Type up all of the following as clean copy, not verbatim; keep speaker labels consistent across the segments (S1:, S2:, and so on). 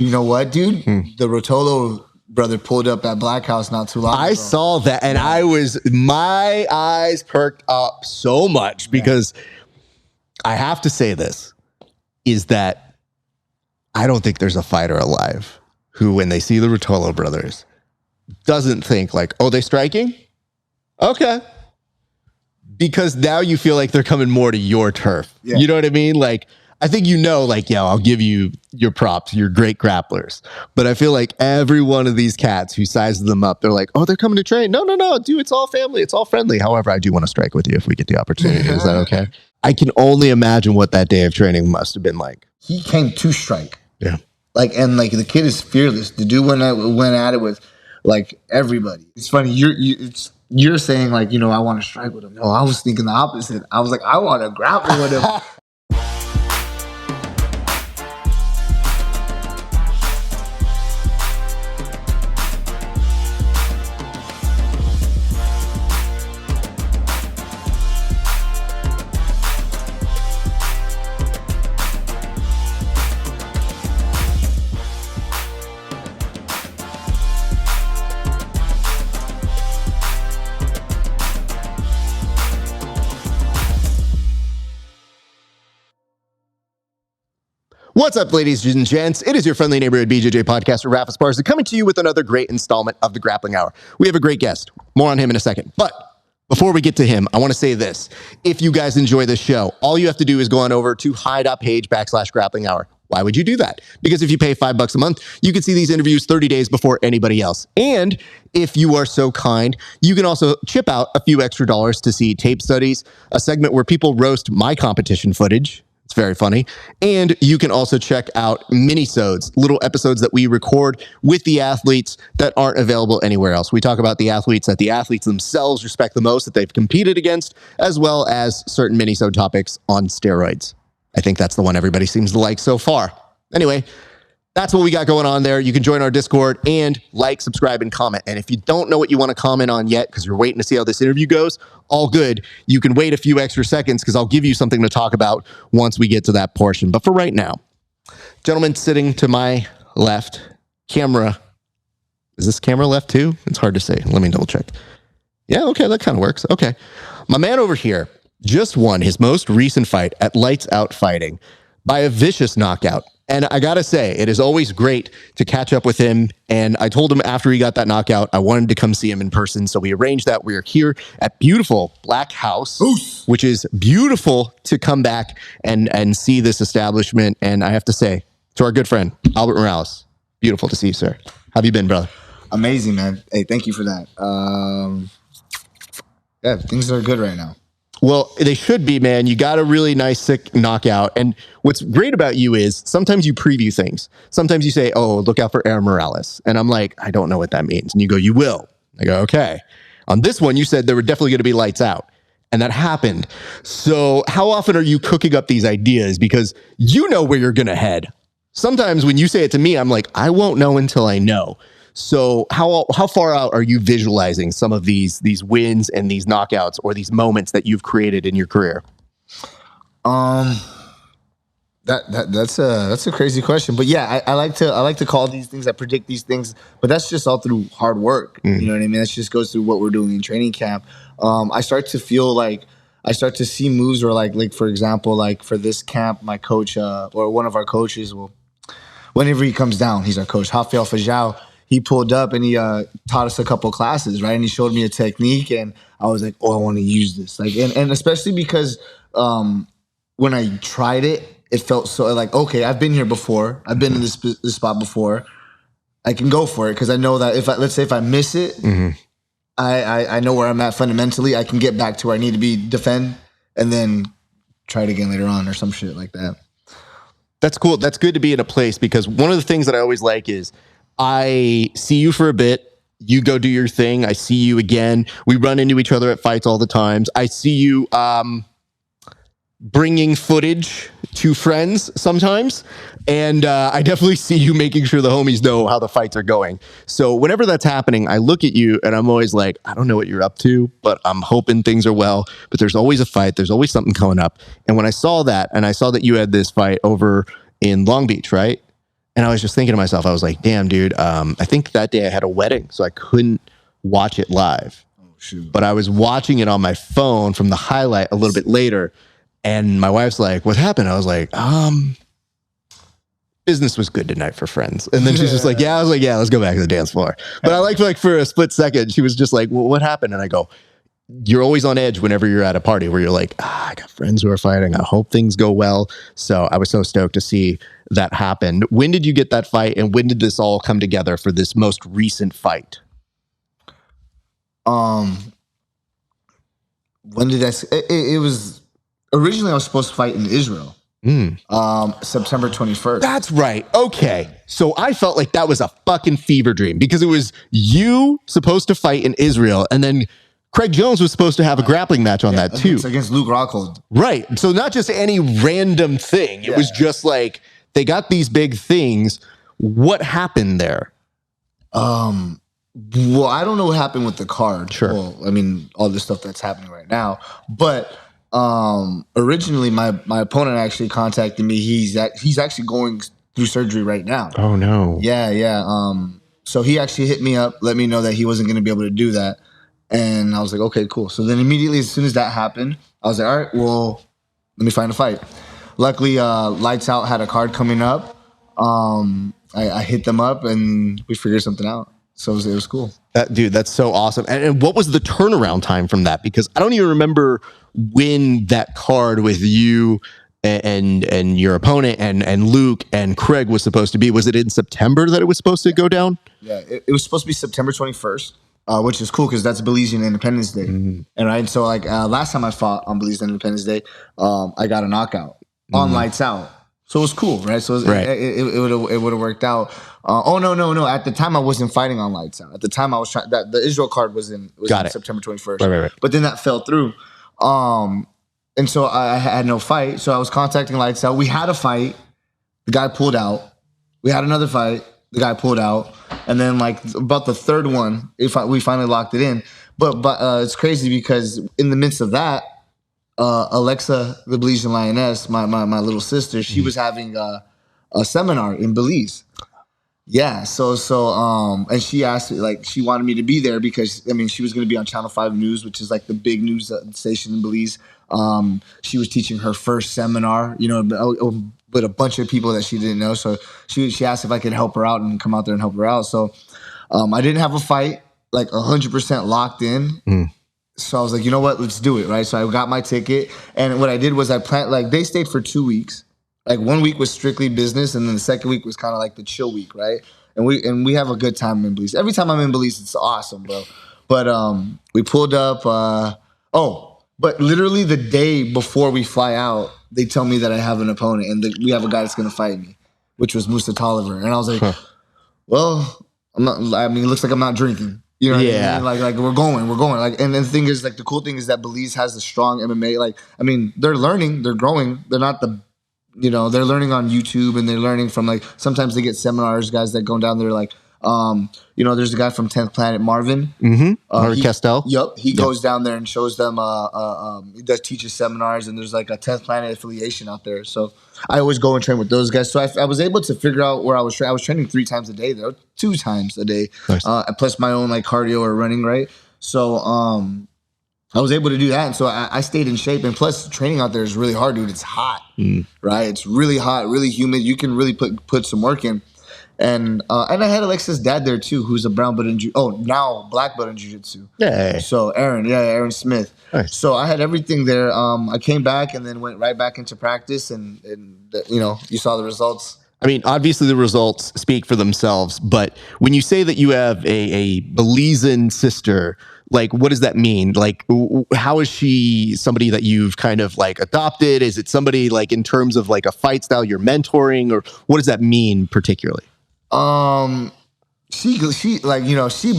S1: You know what, dude? The Ruotolo brother pulled up at Black House not too long ago.
S2: I saw that, and my eyes perked up so much because I have to say this, is that I don't think there's a fighter alive who, when they see the Ruotolo brothers, doesn't think like, oh, they striking? Okay. Because now you feel like they're coming more to your turf. Yeah. You know what I mean? Like, I think like, yeah, I'll give you your props. You're great grapplers. But I feel like every one of these cats who sizes them up, they're like, oh, they're coming to train. No, dude, it's all family. It's all friendly. However, I do want to strike with you if we get the opportunity. Is that okay? I can only imagine what that day of training must have been like.
S1: He came to strike.
S2: Yeah.
S1: Like, and like the kid is fearless. The dude went at it with like everybody. It's funny. You're saying like, I want to strike with him. No, I was thinking the opposite. I was like, I want to grapple with him.
S2: What's up, ladies and gents? It is your friendly neighborhood BJJ podcaster, Rafa Esparza, coming to you with another great installment of the Grappling Hour. We have a great guest. More on him in a second. But before we get to him, I want to say this. If you guys enjoy this show, all you have to do is go on over to HY.PAGE/Grappling Hour. Why would you do that? Because if you pay $5 a month, you can see these interviews 30 days before anybody else. And if you are so kind, you can also chip out a few extra dollars to see tape studies, a segment where people roast my competition footage. It's very funny. And you can also check out mini-sodes, little episodes that we record with the athletes that aren't available anywhere else. We talk about the athletes that the athletes themselves respect the most, that they've competed against, as well as certain mini-sode topics on steroids. I think that's the one everybody seems to like so far. Anyway, that's what we got going on there. You can join our Discord and like, subscribe, and comment. And if you don't know what you want to comment on yet, because you're waiting to see how this interview goes, all good. You can wait a few extra seconds because I'll give you something to talk about once we get to that portion. But for right now, gentleman sitting to my left, camera. Is this camera left too? It's hard to say. Let me double check. Yeah, okay, that kind of works. Okay. My man over here just won his most recent fight at Lights Out Fighting by a vicious knockout. And I got to say, it is always great to catch up with him. And I told him after he got that knockout, I wanted to come see him in person. So we arranged that. We are here at beautiful Black House, which is beautiful to come back and see this establishment. And I have to say, to our good friend, Albert Morales, beautiful to see you, sir. How have you been, brother?
S1: Amazing, man. Hey, thank you for that. Yeah, things are good right now.
S2: Well, they should be, man. You got a really nice, sick knockout. And what's great about you is sometimes you preview things. Sometimes you say, oh, look out for Aaron Morales. And I'm like, I don't know what that means. And you go, you will. I go, okay. On this one, you said there were definitely going to be lights out. And that happened. So how often are you cooking up these ideas? Because you know where you're going to head. Sometimes when you say it to me, I'm like, I won't know until I know. So how far out are you visualizing some of these wins and these knockouts or these moments that you've created in your career?
S1: That's a crazy question, but yeah, I like to call these things, I predict these things, but that's just all through hard work. You know what I mean? That just goes through what we're doing in training camp. I start to feel like I start to see moves where like for example, like for this camp, my coach or one of our coaches will, whenever he comes down, he's our coach, Rafael Fajal. He pulled up and he taught us a couple classes, right? And he showed me a technique, and I was like, "Oh, I want to use this." Like, and especially because when I tried it, it felt so like, okay, I've been here before. I've been in this spot before. I can go for it because I know that let's say if I miss it, I know where I'm at fundamentally. I can get back to where I need to be, defend, and then try it again later on or some shit like that.
S2: That's cool. That's good to be in a place, because one of the things that I always like is I see you for a bit, you go do your thing, I see you again, we run into each other at fights all the times. I see you bringing footage to friends sometimes, and I definitely see you making sure the homies know how the fights are going. So whenever that's happening, I look at you and I'm always like, I don't know what you're up to, but I'm hoping things are well. But there's always a fight, there's always something coming up. And when I saw that, and I saw that you had this fight over in Long Beach, right? And I was just thinking to myself, I was like, damn, dude, I think that day I had a wedding, so I couldn't watch it live.
S1: Oh, shoot.
S2: But I was watching it on my phone from the highlight a little bit later. And my wife's like, what happened? I was like, business was good tonight for friends. And then she's just like, yeah. I was like, yeah, let's go back to the dance floor. But I like for a split second, she was just like, well, what happened? And I go, you're always on edge whenever you're at a party where you're like, I got friends who are fighting. I hope things go well. So I was so stoked to see that happen. When did you get that fight? And when did this all come together for this most recent fight?
S1: When did it was originally I was supposed to fight in Israel. September 21st.
S2: That's right. Okay. So I felt like that was a fucking fever dream because it was you supposed to fight in Israel and then Craig Jones was supposed to have a grappling match on that too.
S1: Against Luke Rockhold.
S2: Right. So not just any random thing. It was just like they got these big things. What happened there?
S1: Well, I don't know what happened with the card.
S2: Sure.
S1: Well, I mean, all this stuff that's happening right now. But originally my opponent actually contacted me. He's actually going through surgery right now.
S2: Oh no.
S1: Yeah. So he actually hit me up, let me know that he wasn't going to be able to do that. And I was like, okay, cool. So then immediately as soon as that happened, I was like, all right, well, let me find a fight. Luckily, Lights Out had a card coming up. I hit them up and we figured something out. So it was cool.
S2: Dude, that's so awesome. And what was the turnaround time from that? Because I don't even remember when that card with you and your opponent and Luke and Craig was supposed to be. Was it in September that it was supposed to go down?
S1: Yeah, it was supposed to be September 21st, which is cool because that's Belizean Independence Day. And right, so like last time I fought on Belizean Independence Day, I got a knockout on Lights Out. So it was cool, right? So it would have worked out. No. At the time, I wasn't fighting on Lights Out. At the time, I was trying. That the Israel card was in September 21st.
S2: Right.
S1: But then that fell through, and so I had no fight. So I was contacting Lights Out. We had a fight. The guy pulled out. We had another fight. The guy pulled out, and then like about the third one, we finally locked it in. But it's crazy because in the midst of that. Alexa, the Belizean lioness, my little sister, she was having a seminar in Belize. Yeah, so and she asked, like, she wanted me to be there because, I mean, she was going to be on Channel 5 News, which is like the big news station in Belize. She was teaching her first seminar, with a bunch of people that she didn't know. So she asked if I could help her out and come out there and help her out. So I didn't have a fight, like 100% locked in. So I was like, you know what, let's do it, right? So I got my ticket, and what I did was I planned, like, they stayed for 2 weeks. Like 1 week was strictly business, and then the second week was kind of like the chill week, right? And we have a good time in Belize. Every time I'm in Belize, it's awesome, bro. But we pulled up. But literally the day before we fly out, they tell me that I have an opponent, and we have a guy that's gonna fight me, which was Musa Tolliver, and I was like, well, I'm not. I mean, it looks like I'm not drinking. You know what I mean? Like we're going. Like, and the thing is, like, the cool thing is that Belize has a strong MMA. Like, I mean, they're learning, they're growing. They're not they're learning on YouTube, and they're learning from, like, sometimes they get seminars, guys that go down there, like, there's a guy from 10th Planet, Marvin.
S2: Marvin Castell.
S1: Yep. He goes down there and shows them, he does teaches seminars, and there's like a 10th Planet affiliation out there. So I always go and train with those guys. So I was able to figure out where I was training. I was training 3 times a day, though, 2 times a day, nice. Plus my own, like, cardio or running, right? So I was able to do that. And so I stayed in shape. And plus, training out there is really hard, dude. It's hot, right? It's really hot, really humid. You can really put some work in. And I had Alexa's dad there too, who's a brown belt in now black belt in jiu-jitsu. Yeah. So Aaron Smith. Nice. So I had everything there. I came back and then went right back into practice, and you saw the results.
S2: I mean, obviously the results speak for themselves, but when you say that you have a Belizean sister, like, what does that mean? Like, how is she somebody that you've kind of, like, adopted? Is it somebody, like, in terms of, like, a fight style you're mentoring, or what does that mean particularly?
S1: She she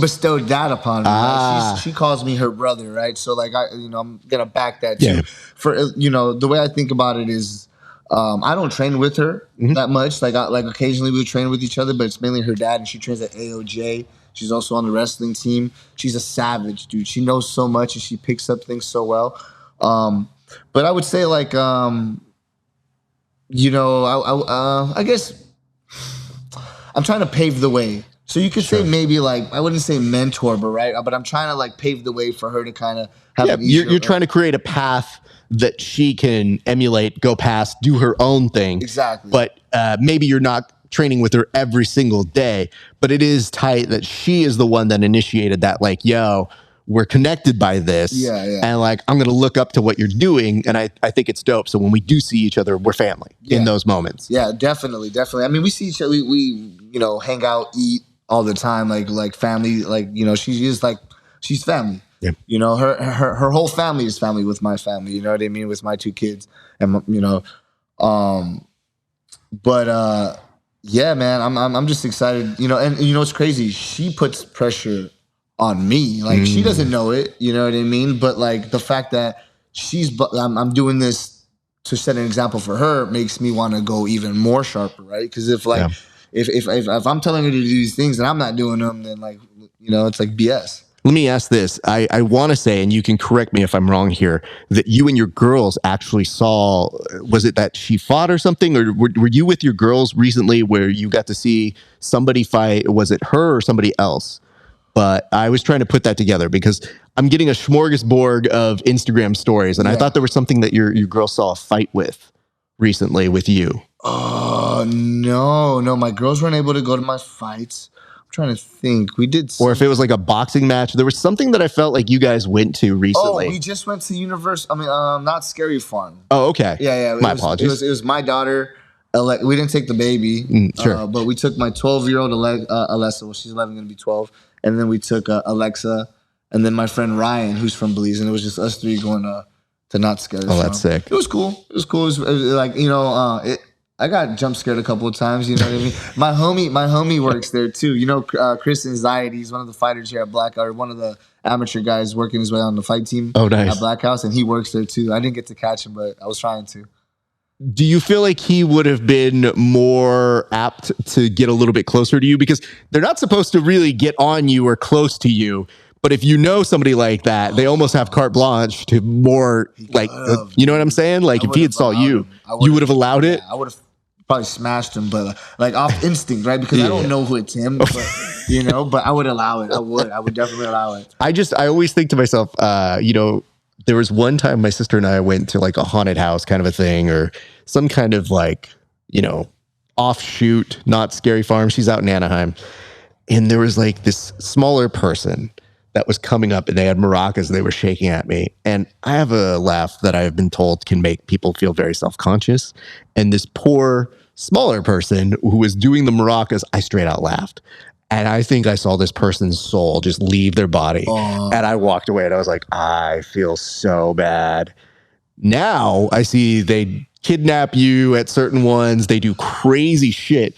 S1: bestowed that upon me. Right? She calls me her brother, right? So, like, I'm gonna back that too. Yeah. For the way I think about it is, I don't train with her that much. Like, occasionally we train with each other, but it's mainly her dad, and she trains at AOJ. She's also on the wrestling team. She's a savage, dude. She knows so much, and she picks up things so well. But I would say, like, I guess I'm trying to pave the way. So you could say maybe like, I wouldn't say mentor, but I'm trying to like pave the way for her to kind of have an easier.
S2: You're trying to create a path that she can emulate, go past, do her own thing.
S1: Exactly.
S2: But maybe you're not training with her every single day, but it is tight that she is the one that initiated that, like, yo, we're connected by this.
S1: Yeah.
S2: And like, I'm going to look up to what you're doing. And I think it's dope. So when we do see each other, we're family in those moments.
S1: Yeah, definitely. I mean, we see each other, we hang out, eat all the time, like family, like, she's family.
S2: Yeah.
S1: Her whole family is family with my family, you know what I mean? With my 2 kids and, yeah, man, I'm just excited, and it's crazy. She puts pressure on me. Like she doesn't know it, you know what I mean? But like the fact that I'm doing this to set an example for her makes me want to go even more sharper, right? Because if I'm telling her to do these things and I'm not doing them, then like, it's like BS.
S2: Let me ask this. I want to say, and you can correct me if I'm wrong here, that you and your girls actually saw, was it that she fought or something? Or were you with your girls recently where you got to see somebody fight? Was it her or somebody else? But I was trying to put that together because I'm getting a smorgasbord of Instagram stories. And I thought there was something that your girl saw a fight with recently with you.
S1: No. My girls weren't able to go to my fights. Trying to think, we did,
S2: or if it was like a boxing match. There was something that I felt like you guys went to recently.
S1: Oh, we just went to not Scary Farm.
S2: Oh, okay.
S1: Yeah.
S2: My apologies.
S1: It was my daughter. We didn't take the baby,
S2: sure,
S1: but we took my 12-year-old Alessa. Well, she's 11, gonna be 12, and then we took Alexa, and then my friend Ryan, who's from Belize, and it was just us 3 going to not Scary Farm.
S2: Oh, that's sick.
S1: It was cool. It was like I got jump scared a couple of times, you know what I mean? My homie works there too. Chris Anxiety, he's one of the fighters here at Black, or one of the amateur guys working his way on the fight team.
S2: Oh, nice.
S1: At Black House, and he works there too. I didn't get to catch him, but I was trying to.
S2: Do you feel like he would have been more apt to get a little bit closer to you? Because they're not supposed to really get on you or close to you. But if you know somebody like that, they almost have carte blanche to more, like, you know what I'm saying? Like, if he had saw you, you would have allowed it?
S1: I would have probably smashed him, but like off instinct, right? Because I don't know who it's him, but, but I would allow it. I would definitely allow it.
S2: I always think to myself, there was one time my sister and I went to like a haunted house kind of a thing, or some kind of like, offshoot, not Scary Farm. She's out in Anaheim. And there was like this smaller person that was coming up, and they had maracas and they were shaking at me. And I have a laugh that I've been told can make people feel very self-conscious. And this poor, smaller person who was doing the maracas, I straight out laughed. And I think I saw this person's soul just leave their body. And I walked away and I was like, I feel so bad. Now I see they kidnap you at certain ones. They do crazy shit.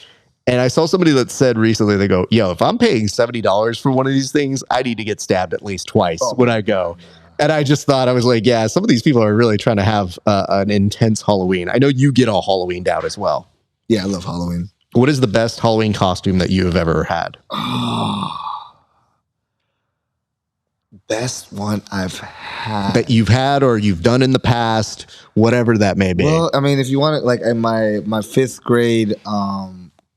S2: And I saw somebody that said recently, they go, yo, if I'm paying $70 for one of these things, I need to get stabbed at least twice when I go. And I just thought, I was like, yeah, some of these people are really trying to have an intense Halloween. I know you get all Halloweened out as well.
S1: Yeah, I love Halloween.
S2: What is the best Halloween costume that you have ever had?
S1: Best one I've had.
S2: That you've had or you've done in the past, whatever that may be.
S1: Well, I mean, if you want it, like in my 5th grade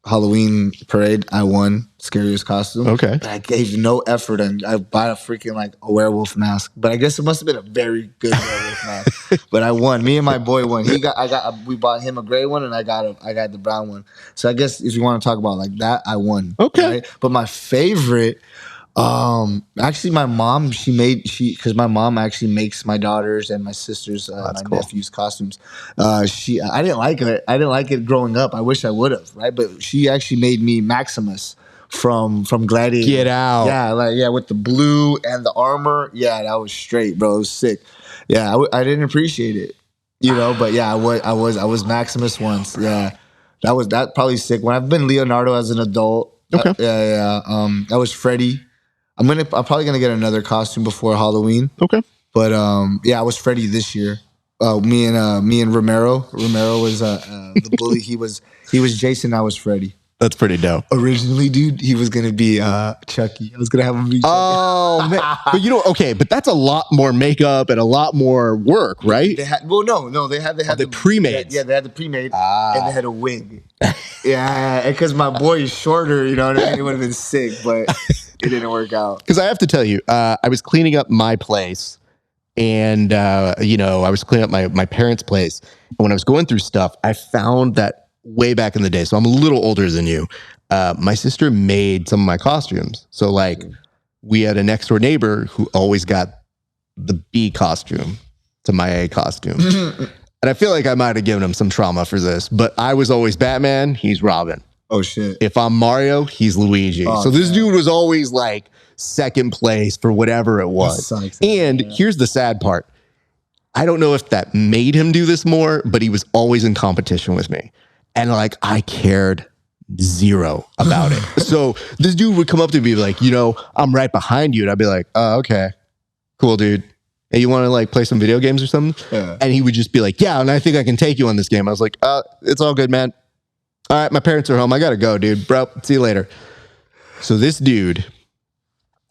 S1: Halloween parade, I won scariest costume.
S2: Okay.
S1: But I gave no effort, and I bought a freaking like a werewolf mask. But I guess it must have been a very good werewolf mask. But I won. Me and my boy won. We bought him a gray one, and I got the brown one. So I guess if you want to talk about like that, I won.
S2: Okay.
S1: Right? But my favorite, actually my mom, because my mom actually makes my daughters and my sisters, my nephews costumes. I didn't like it. I didn't like it growing up. I wish I would have, right? But she actually made me Maximus from Gladiator.
S2: Get out.
S1: Yeah, with the blue and the armor. Yeah, that was straight, bro. It was sick. Yeah, I didn't appreciate it, but yeah, I was Maximus once. Yeah. That probably sick. When I've been Leonardo as an adult.
S2: Okay.
S1: I was Freddy. I'm probably gonna get another costume before Halloween.
S2: Okay.
S1: But I was Freddy this year. Me and Romero. Romero was the bully. He was Jason. I was Freddy.
S2: That's pretty dope.
S1: Originally, dude, he was gonna be Chucky. I was gonna have him be Chucky.
S2: Oh man, but okay, but that's a lot more makeup and a lot more work, right?
S1: They had, no, they had
S2: the pre-made.
S1: Yeah, they had the pre-made, and they had a wig. Yeah, because my boy is shorter, you know what I mean? It would have been sick, but it didn't work out.
S2: Because I have to tell you, I was cleaning up my place, and I was cleaning up my parents' place, and when I was going through stuff, I found that way back in the day. So I'm a little older than you. My sister made some of my costumes. So like, we had a next door neighbor who always got the B costume to my A costume. And I feel like I might have given him some trauma for this, but I was always Batman. He's Robin.
S1: Oh shit.
S2: If I'm Mario, he's Luigi. So this dude was always like second place for whatever it was. And here's the sad part. I don't know if that made him do this more, but he was always in competition with me. And like, I cared zero about it. So this dude would come up to me like, I'm right behind you. And I'd be like, oh, okay, cool, dude. Hey, you want to like play some video games or something? Yeah. And he would just be like, yeah, and I think I can take you on this game. I was like, it's all good, man. All right, my parents are home. I got to go, dude. Bro, see you later. So this dude,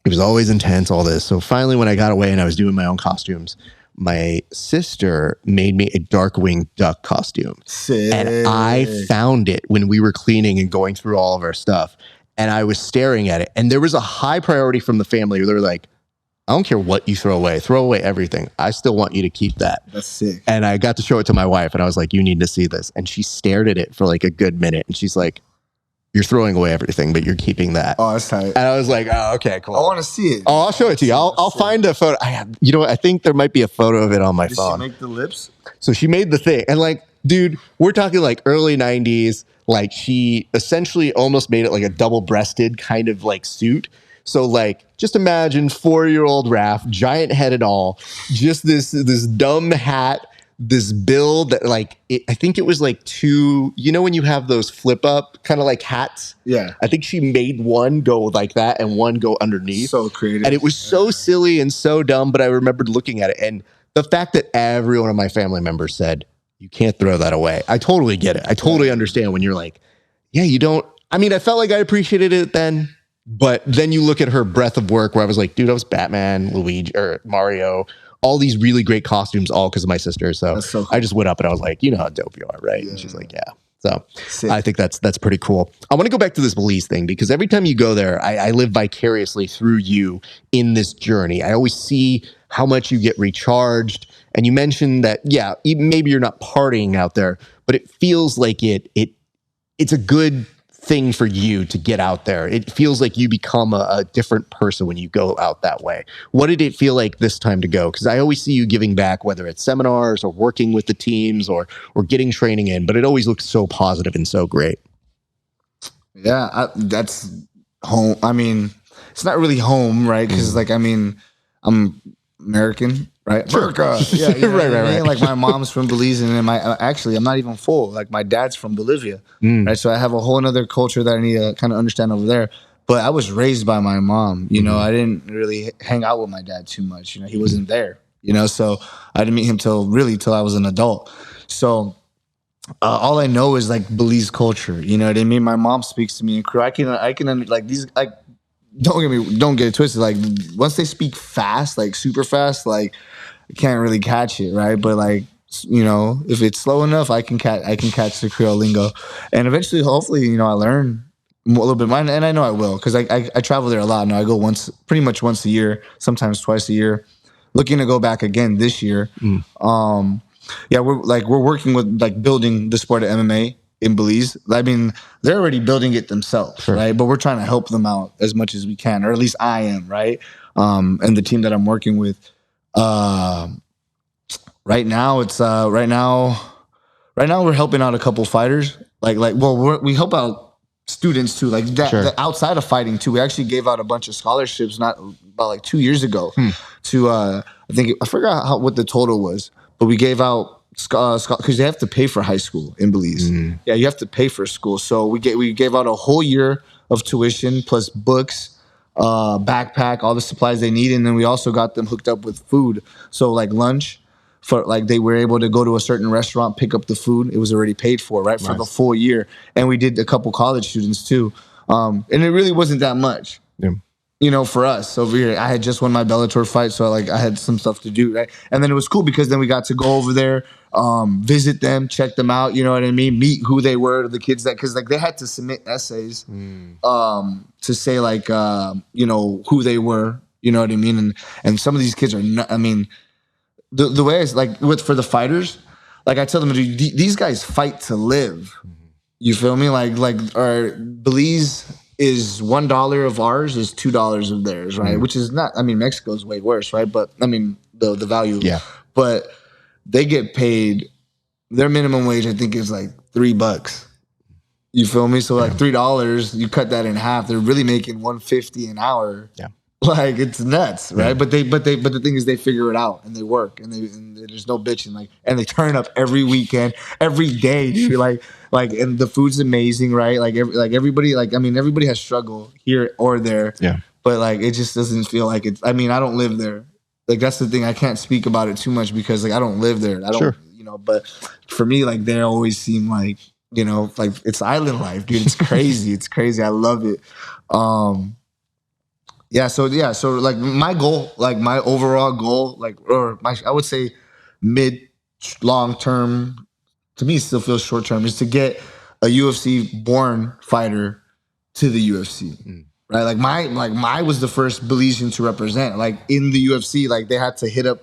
S2: he was always intense, all this. So finally, when I got away and I was doing my own costumes, my sister made me a Darkwing Duck costume. Sick. And I found it when we were cleaning and going through all of our stuff. And I was staring at it. And there was a high priority from the family. They were like, I don't care what you throw away everything. I still want you to keep that. That's sick. And I got to show it to my wife. And I was like, you need to see this. And she stared at it for like a good minute. And she's like, you're throwing away everything, but you're keeping that. Oh, that's tight. And I was like, oh, okay, cool. I want to see it. Oh, I'll show it to you. I'll find a photo. I think there might be a photo of it on my phone. Did she make the lips? So she made the thing. And like, dude, we're talking like early 90s. Like she essentially almost made it like a double-breasted kind of like suit. So like, just imagine 4-year-old Raph, giant head and all, just this dumb hat, this build that like, I think it was like two, when you have those flip up kind of like hats? Yeah. I think she made one go like that and one go underneath. So creative. And it was so silly and so dumb, but I remembered looking at it. And the fact that every one of my family members said, you can't throw that away. I totally get it. I totally understand when you're like, yeah, you don't. I mean, I felt like I appreciated it then. But then you look at her breadth of work where I was like, dude, I was Batman, Luigi, or Mario, all these really great costumes, all because of my sister. So cool. I just went up and I was like, you know how dope you are, right? Yeah. And she's like, yeah. So sick. I think that's pretty cool. I want to go back to this Belize thing because every time you go there, I live vicariously through you in this journey. I always see how much you get recharged. And you mentioned that, yeah, maybe you're not partying out there, but it feels like it's a good thing for you to get out there. It feels like you become a different person when you go out that way. What did it feel like this time to go? Because I always see you giving back, whether it's seminars or working with the teams or getting training in, but it always looks so positive and so great. Yeah, that's home. I mean, it's not really home, right? Because like, I mean, I'm American, right? Sure. America. Yeah, right. Like my mom's from Belize, and then I'm not even full. Like my dad's from Bolivia, right? So I have a whole other culture that I need to kind of understand over there. But I was raised by my mom. I didn't really hang out with my dad too much. He wasn't there. So I didn't meet him till I was an adult. So all I know is like Belize culture. You know what I mean? My mom speaks to me in Creole. I can like these like. Don't get it twisted. Like once they speak fast, like super fast, like I can't really catch it, right? But like if it's slow enough, I can catch the Creole lingo, and eventually, hopefully, I learn a little bit. And I know I will because I travel there a lot now. I go pretty much once a year, sometimes twice a year. Looking to go back again this year. Yeah, we're working with like building the sport of MMA in Belize. I mean, they're already building it themselves, sure. Right? But we're trying to help them out as much as we can, or at least I am, right? And the team that I'm working with, right now we're helping out a couple fighters. We help out students too, like that, sure. Outside of fighting too. We actually gave out a bunch of scholarships about like 2 years ago to I forgot what the total was, but we gave out because they have to pay for high school in Belize. Yeah, you have to pay for school. So we gave out a whole year of tuition plus books, backpack, all the supplies they need, and then we also got them hooked up with food. So like lunch
S1: for like they were able to go to a certain restaurant, pick up the food. It was already paid for, right? For the full year. And we did a couple college students too. And it really wasn't that much.
S2: Yeah.
S1: You know, for us over here, I had just won my Bellator fight, so like I had some stuff to do, right? And then it was cool because then we got to go over there, visit them, check them out. You know what I mean? Meet who they were, the kids that, because like they had to submit essays, to say like, you know, who they were. You know what I mean? And some of these kids are not, I mean, the way it's like for the fighters, like I tell them, these guys fight to live. You feel me? Like our Belize is $1 of ours is $2 of theirs, right? Which is not. I mean, Mexico's way worse, right? But I mean, the value.
S2: Yeah.
S1: But they get paid. Their minimum wage, I think, is like $3. You feel me? So like $3, you cut that in half. They're really making $150 an hour.
S2: Yeah.
S1: Like it's nuts, right? But the thing is, they figure it out and they work and there's no bitching, like, and they turn up every weekend, every day, dude. Like, and the food's amazing, right? Like everybody, like I mean, everybody has struggle here or there,
S2: Yeah.
S1: But like, it just doesn't feel like it's. I mean, I don't live there. Like that's the thing. I can't speak about it too much because like I don't live there. I don't, you know. But for me, like they always seem like, you know, like it's island life, dude. It's crazy. It's crazy. I love it. So like my goal, like my overall goal, like I would say mid long term, to me it still feels short term, is to get a UFC born fighter to the UFC. Right? Like my was the first Belizean to represent. Like in the UFC, like they had to hit up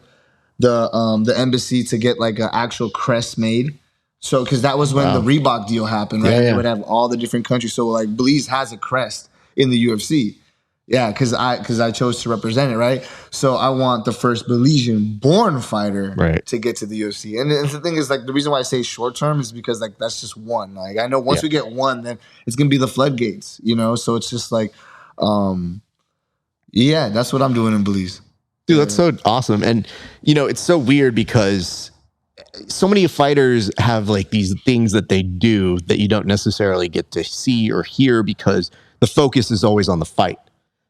S1: the embassy to get like an actual crest made. So because that was when the Reebok deal happened, right?
S2: Yeah, yeah.
S1: They would have all the different countries. So like Belize has a crest in the UFC. Yeah, because I chose to represent it, right? So I want the first Belizean-born fighter to get to the UFC. And the thing is, like, the reason why I say short term is because, like, that's just one. Like, I know once we get one, then it's gonna be the floodgates, you know. So it's just like, that's what I'm doing in Belize.
S2: Dude, that's so awesome. And you know, it's so weird because so many fighters have like these things that they do that you don't necessarily get to see or hear because the focus is always on the fight.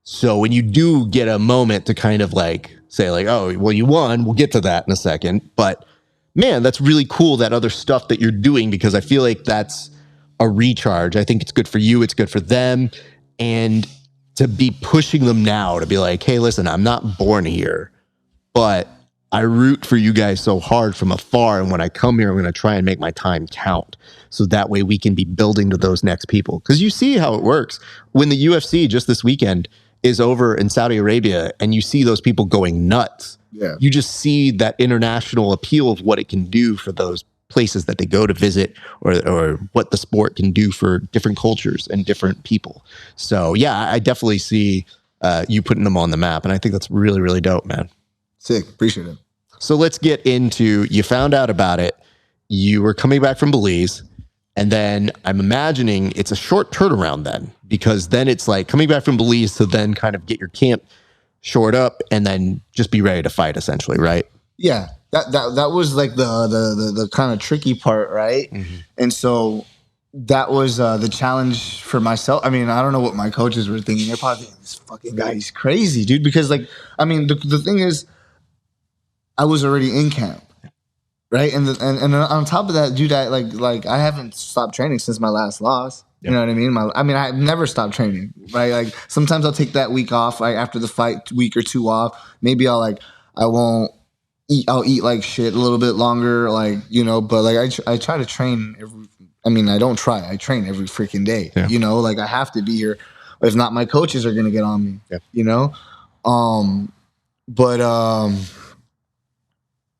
S2: So when you do get a moment to kind of like say like, oh, well, you won, we'll get to that in a second. But man, that's really cool, that other stuff that you're doing, because I feel like that's a recharge. I think it's good for you. It's good for them. And to be pushing them now to be like, hey, listen, I'm not born here, but I root for you guys so hard from afar. And when I come here, I'm going to try and make my time count. So that way we can be building to those next people. Because you see how it works. When the UFC just this weekend is over in Saudi Arabia and you see those people going nuts, you just see that international appeal of what it can do for those places that they go to visit, or what the sport can do for different cultures and different people. So yeah, I definitely see you putting them on the map. And I think that's really, really dope, man.
S1: Sick. Appreciate it.
S2: So let's get into, you found out about it. You were coming back from Belize. And then I'm imagining it's a short turnaround then, because then it's like coming back from Belize to then kind of get your camp shored up and then just be ready to fight essentially, right?
S1: Yeah. That was like the kind of tricky part, right? And so that was the challenge for myself. I mean, I don't know what my coaches were thinking. They're probably thinking, this fucking guy, he's crazy, dude. Because like, I mean, the thing is, I was already in camp. Right. And on top of that, dude, I haven't stopped training since my last loss. You know what I mean? I've never stopped training. Right. Like sometimes I'll take that week off, like after the fight, week or two off. Maybe I won't eat. I'll eat like shit a little bit longer, like, you know, but like I try to train I train every freaking day. You know, like I have to be here. If not, my coaches are gonna get on me. You know?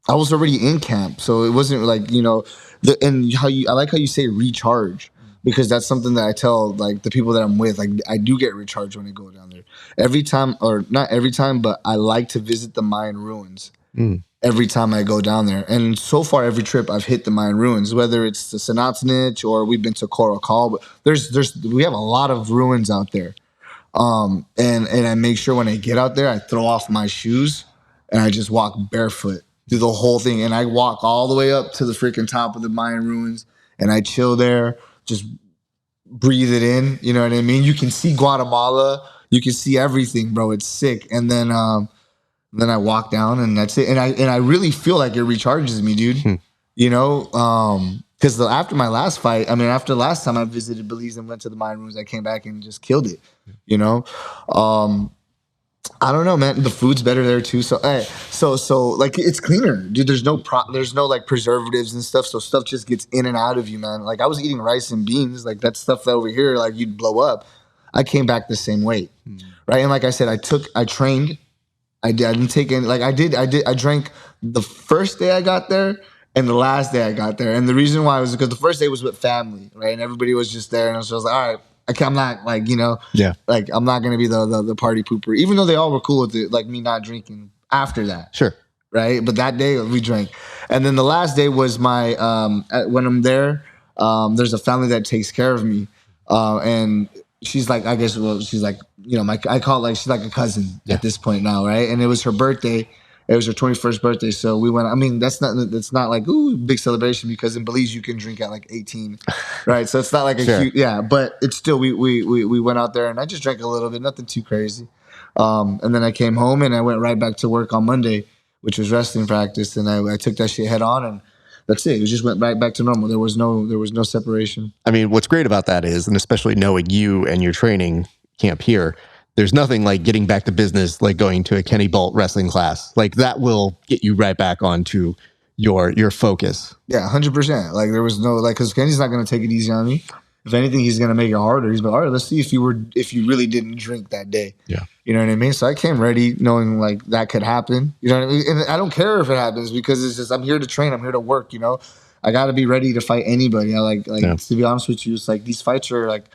S1: I was already in camp, so it wasn't like, you know, I like how you say recharge, because that's something that I tell like the people that I'm with. Like I do get recharged when I go down there. Every time, or not every time, but I like to visit the Mayan ruins every time I go down there. And so far, every trip I've hit the Mayan ruins, whether it's the Sanatinich or we've been to Coracol, but we have a lot of ruins out there. And I make sure when I get out there, I throw off my shoes and I just walk barefoot through the whole thing. And I walk all the way up to the freaking top of the Mayan ruins and I chill there, just breathe it in. You know what I mean? You can see Guatemala. You can see everything, bro. It's sick. And then And then I walk down and that's it. And I really feel like it recharges me, dude. You know, because after my last fight, I mean, after the last time I visited Belize and went to the mine rooms, I came back and just killed it. You know, I don't know, man. The food's better there too. So, so like it's cleaner, dude. There's no like preservatives and stuff. So stuff just gets in and out of you, man. Like I was eating rice and beans, like that stuff over here, like you'd blow up. I came back the same weight, right? And like I said, I trained. I didn't take any. Like I drank the first day I got there and the last day I got there. And the reason why was because the first day was with family, right? And everybody was just there, and so I was like, all right. I'm not like, you know, like I'm not gonna be the party pooper, even though they all were cool with it, like me not drinking after that.
S2: Sure.
S1: Right. But that day we drank. And then the last day was my when I'm there, there's a family that takes care of me. And she's like, I guess she's like, you know, I call it like she's like a cousin at this point now, right? And it was her birthday. It was her 21st birthday, so we went. I mean, that's not like ooh big celebration because in Belize you can drink at like 18, right? So it's not like a huge but it's still we went out there and I just drank a little bit, nothing too crazy. And then I came home and I went right back to work on Monday, which was wrestling practice, and I took that shit head on and that's it. It just went right back to normal. There was no separation.
S2: I mean, what's great about that is, and especially knowing you and your training camp here, there's nothing like getting back to business, like going to a Kenny Bolt wrestling class. Like that will get you right back onto your focus.
S1: Yeah, 100%. Like there was no like because Kenny's not going to take it easy on me. If anything, he's going to make it harder. He's like, all right, let's see if you really didn't drink that day.
S2: Yeah,
S1: you know what I mean. So I came ready, knowing like that could happen. You know what I mean. And I don't care if it happens because it's just I'm here to train. I'm here to work. You know, I got to be ready to fight anybody. I like to be honest with you, it's like these fights are like.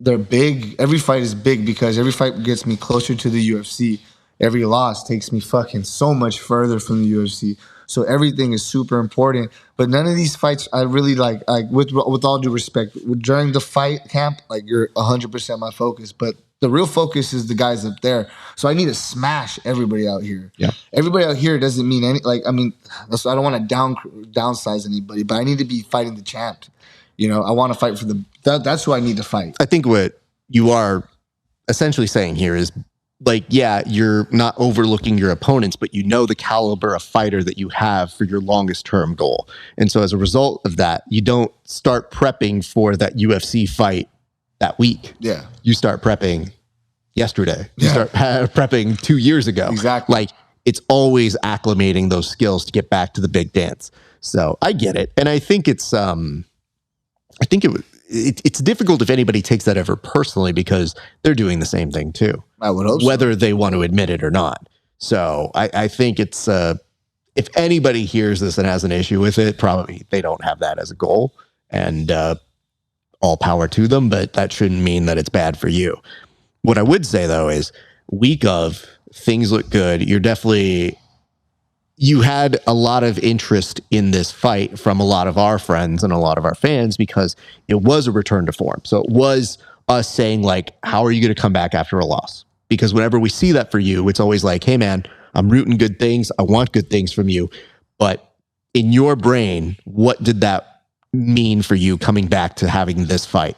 S1: They're big. Every fight is big because every fight gets me closer to the UFC. Every loss takes me fucking so much further from the UFC. So everything is super important. But none of these fights I really like with all due respect, during the fight camp, like you're 100% my focus. But the real focus is the guys up there. So I need to smash everybody out here.
S2: Yeah.
S1: Everybody out here doesn't mean any like I mean, so I don't want to downsize anybody, but I need to be fighting the champ. You know, I want to fight for that's who I need to fight.
S2: I think what you are essentially saying here is like, yeah, you're not overlooking your opponents, but you know the caliber of fighter that you have for your longest term goal. And so as a result of that, you don't start prepping for that UFC fight that week.
S1: Yeah.
S2: You start prepping yesterday. You start prepping 2 years ago.
S1: Exactly.
S2: Like it's always acclimating those skills to get back to the big dance. So I get it. And I think it's it's difficult if anybody takes that ever personally because they're doing the same thing too.
S1: I would hope
S2: whether they want to admit it or not. So I think it's if anybody hears this and has an issue with it, probably they don't have that as a goal, and all power to them. But that shouldn't mean that it's bad for you. What I would say though is week of things look good. You had a lot of interest in this fight from a lot of our friends and a lot of our fans because it was a return to form. So it was us saying like, how are you going to come back after a loss? Because whenever we see that for you, it's always like, hey man, I'm rooting good things. I want good things from you. But in your brain, what did that mean for you coming back to having this fight?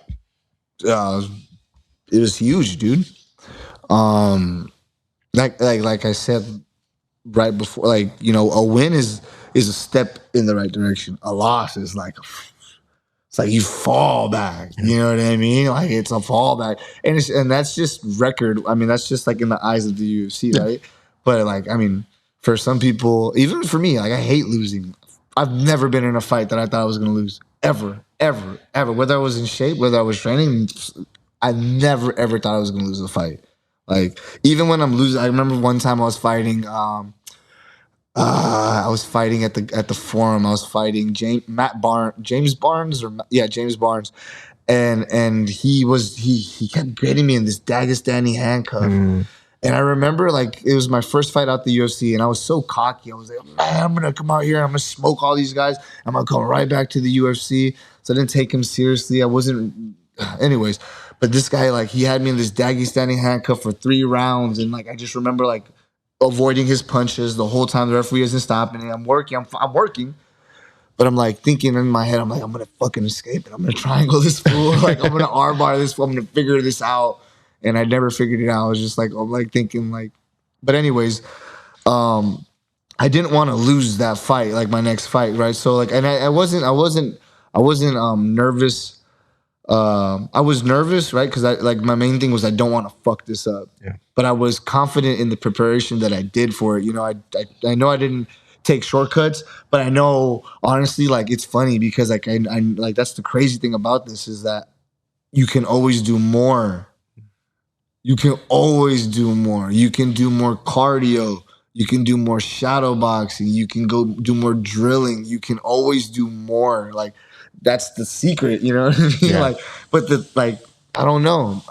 S1: It was huge, dude. Like I said, right before, like, you know, a win is a step in the right direction. A loss is like, it's like you fall back. You know what I mean? Like it's a fallback, and that's just record. I mean, that's just like in the eyes of the UFC, right? But like, I mean, for some people, even for me, like I hate losing. I've never been in a fight that I thought I was going to lose ever. Whether I was in shape, whether I was training, I never ever thought I was going to lose a fight. Like even when I'm losing, I remember one time I was fighting. I was fighting at the forum. I was fighting James Barnes, and he kept getting me in this Dagestani handcuff. And I remember like it was my first fight out the UFC, and I was so cocky. I was like, man, I'm gonna come out here. I'm gonna smoke all these guys. I'm gonna come right back to the UFC. So I didn't take him seriously. I wasn't. Anyways, but this guy, like, he had me in this Dagestani handcuff for 3 rounds, and like I just remember like avoiding his punches the whole time. The referee isn't stopping it. I'm working, but I'm like thinking in my head, I'm like, I'm gonna fucking escape it. I'm gonna triangle this fool. Like I'm gonna armbar this fool. I'm gonna figure this out. And I never figured it out. I was just like, I'm like thinking like But anyways, I didn't want to lose that fight, like my next fight, right? So like, and I wasn't nervous. I was nervous, right? Because I like my main thing was I don't want to fuck this up.
S2: Yeah.
S1: But I was confident in the preparation that I did for it. You know, I know I didn't take shortcuts, but I know honestly, like it's funny because like I like that's the crazy thing about this is that you can always do more. You can always do more. You can do more cardio. You can do more shadow boxing. You can go do more drilling. You can always do more. Like that's the secret, you know what I mean?
S2: Yeah.
S1: Like, but the like, I don't know.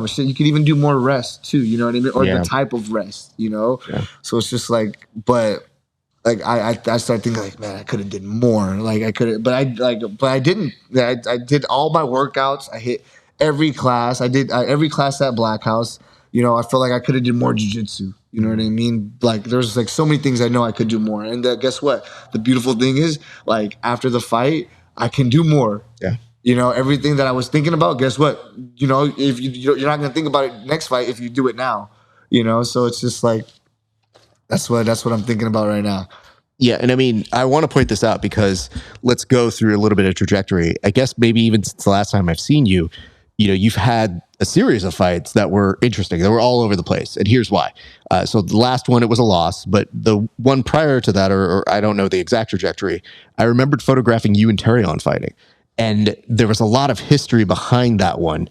S1: Shit, you can even do more rest too. You know what I mean? Or
S2: Yeah.
S1: the type of rest. You know.
S2: Yeah.
S1: So it's just like, but like I started thinking like, man, I could have did more. Like I could have, but I didn't. I did all my workouts. I hit every class. I did every class at Black House. You know, I felt like I could have did more jiu-jitsu. You know what I mean? Like there's like so many things I know I could do more. And guess what? The beautiful thing is like after the fight, I can do more.
S2: Yeah.
S1: You know, everything that I was thinking about, guess what? You know, if you're not going to think about it next fight if you do it now. You know, so it's just like that's what I'm thinking about right now.
S2: Yeah, and I mean, I want to point this out because let's go through a little bit of trajectory. I guess maybe even since the last time I've seen you, you know, you've had a series of fights that were interesting. They were all over the place, and here's why. So the last one, it was a loss, but the one prior to that, or I don't know the exact trajectory, I remembered photographing you and Terrion fighting, and there was a lot of history behind that one.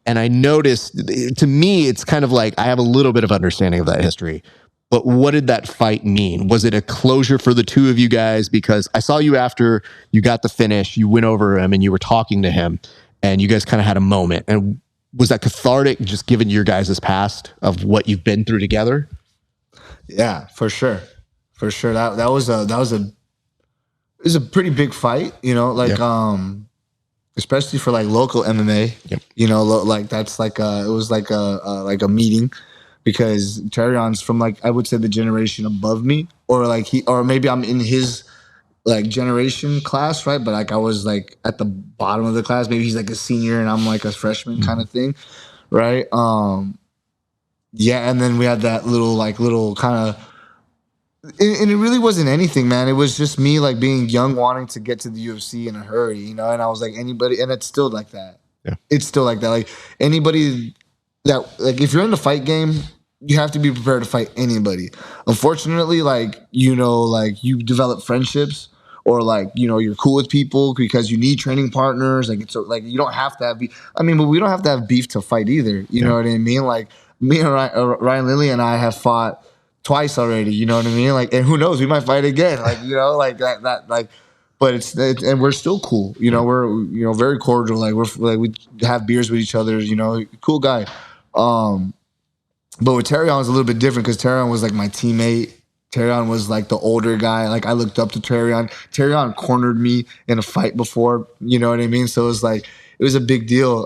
S2: And I noticed, to me, it's kind of like I have a little bit of understanding of that history. But what did that fight mean? Was it a closure for the two of you guys? Because I saw you after you got the finish, you went over him and you were talking to him and you guys kind of had a moment. And was that cathartic just given your guys' past of what you've been through together?
S1: Yeah, for sure. For sure. That was it was a pretty big fight, you know, like especially for like local MMA.
S2: Yep.
S1: You know, like that's like it was like a meeting because Terrion's from like I would say the generation above me, or like or maybe I'm in his like generation class, right? But like I was like at the bottom of the class. Maybe he's like a senior and I'm like a freshman kind of thing, right? Yeah, and then we had that little kind of. And it really wasn't anything, man. It was just me like being young, wanting to get to the UFC in a hurry, you know. And I was like, anybody, and it's still like that.
S2: Yeah.
S1: It's still like that. Like anybody that, like, if you're in the fight game, you have to be prepared to fight anybody. Unfortunately, like you know, like you develop friendships, or like you know, you're cool with people because you need training partners. Like it's like you don't have to have beef. I mean, but we don't have to have beef to fight either. You know what I mean? Like me and Ryan Lilly and I have fought twice already, you know what I mean? Like, and who knows, we might fight again, like, you know, like that, like, but it's and we're still cool, you know, we're, you know, very cordial, like we have beers with each other, you know, cool guy. But with Terrion was a little bit different because Terrion was like my teammate. Terrion was like the older guy. Like I looked up to Terrion. Terrion cornered me in a fight before, you know what I mean? So it was like, it was a big deal.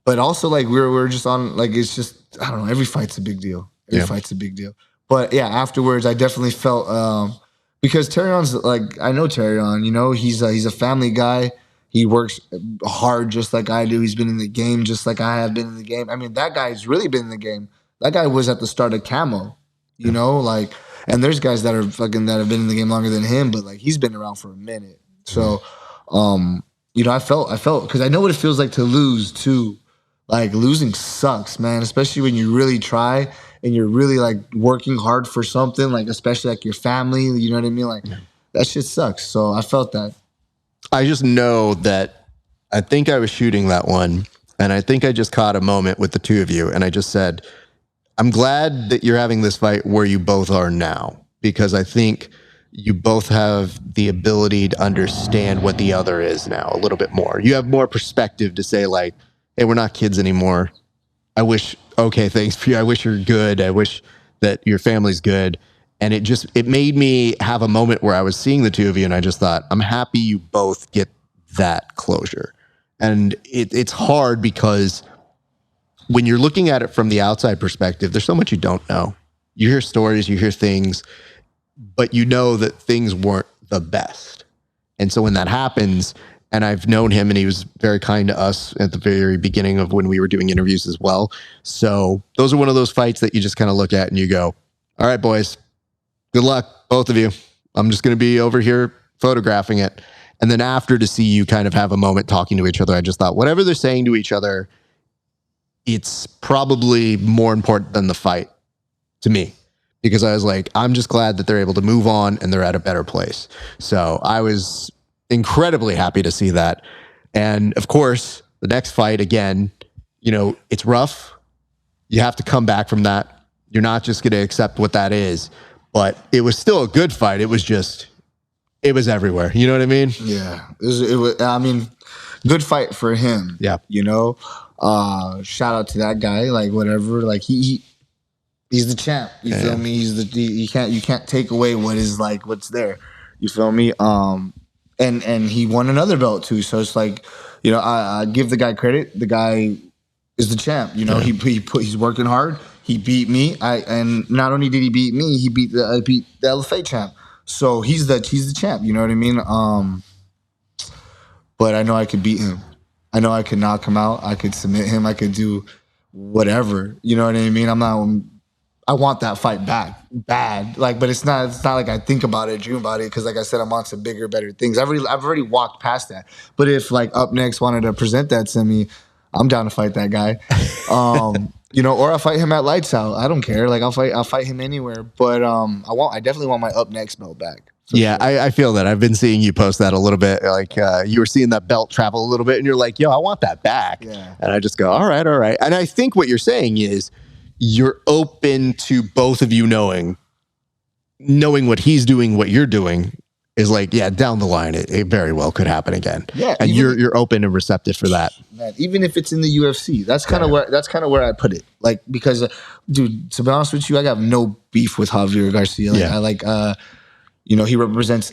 S1: But also like we were just on, like, it's just, I don't know, every fight's a big deal. Every fight's a big deal. But yeah, afterwards, I definitely felt because Terrion's like, I know Terrion, you know, he's a family guy. He works hard just like I do. He's been in the game just like I have been in the game. I mean, that guy's really been in the game. That guy was at the start of Camo, you know, like, and there's guys that have been in the game longer than him, but like he's been around for a minute. So, you know, I felt because I know what it feels like to lose too. Like losing sucks, man, especially when you really try and you're really like working hard for something, like especially like your family, you know what I mean? Like that shit sucks. So I felt that.
S2: I just know that I think I was shooting that one, and I think I just caught a moment with the two of you, and I just said, I'm glad that you're having this fight where you both are now, because I think you both have the ability to understand what the other is now a little bit more. You have more perspective to say like, hey, we're not kids anymore. I wish, okay, thanks for you. I wish you're good. I wish that your family's good. And it made me have a moment where I was seeing the two of you and I just thought, I'm happy you both get that closure. And it's hard because when you're looking at it from the outside perspective, there's so much you don't know. You hear stories, you hear things, but you know that things weren't the best. And so when that happens, and I've known him, and he was very kind to us at the very beginning of when we were doing interviews as well. So those are one of those fights that you just kind of look at and you go, all right, boys, good luck, both of you. I'm just going to be over here photographing it. And then after, to see you kind of have a moment talking to each other, I just thought whatever they're saying to each other, it's probably more important than the fight to me, because I was like, I'm just glad that they're able to move on and they're at a better place. So I was incredibly happy to see that. And of course, the next fight, again, you know, it's rough. You have to come back from that. You're not just going to accept what that is, but it was still a good fight. It was just, it was everywhere. You know what I mean?
S1: Yeah. It was, I mean, good fight for him.
S2: Yeah.
S1: You know, shout out to that guy, like whatever, like he's the champ. You feel me? You can't take away what is like, what's there. You feel me? And he won another belt too. So it's like, you know, I give the guy credit. The guy is the champ. You know, he's working hard. He beat me. And not only did he beat me, he beat the LFA champ. So he's the champ. You know what I mean? But I know I could beat him. I know I could knock him out. I could submit him. I could do whatever. You know what I mean? I want that fight back bad. Like, but it's not like I think about it, dream about it, because like I said, I'm on to bigger, better things. I've already walked past that. But if like Up Next wanted to present that to me, I'm down to fight that guy. You know, or I'll fight him at Lights Out. I don't care. Like I'll fight him anywhere. But I definitely want my Up Next belt back.
S2: Yeah, sure. I feel that. I've been seeing you post that a little bit. Like you were seeing that belt travel a little bit, and you're like, yo, I want that back.
S1: Yeah.
S2: And I just go, all right. And I think what you're saying is you're open to both of you knowing what he's doing, what you're doing is like, yeah, down the line, it very well could happen again.
S1: Yeah.
S2: And you're open and receptive for that.
S1: Man, even if it's in the UFC, that's kind of where I put it. Like, because dude, to be honest with you, I got no beef with Javier Garcia. Like, I like, you know, he represents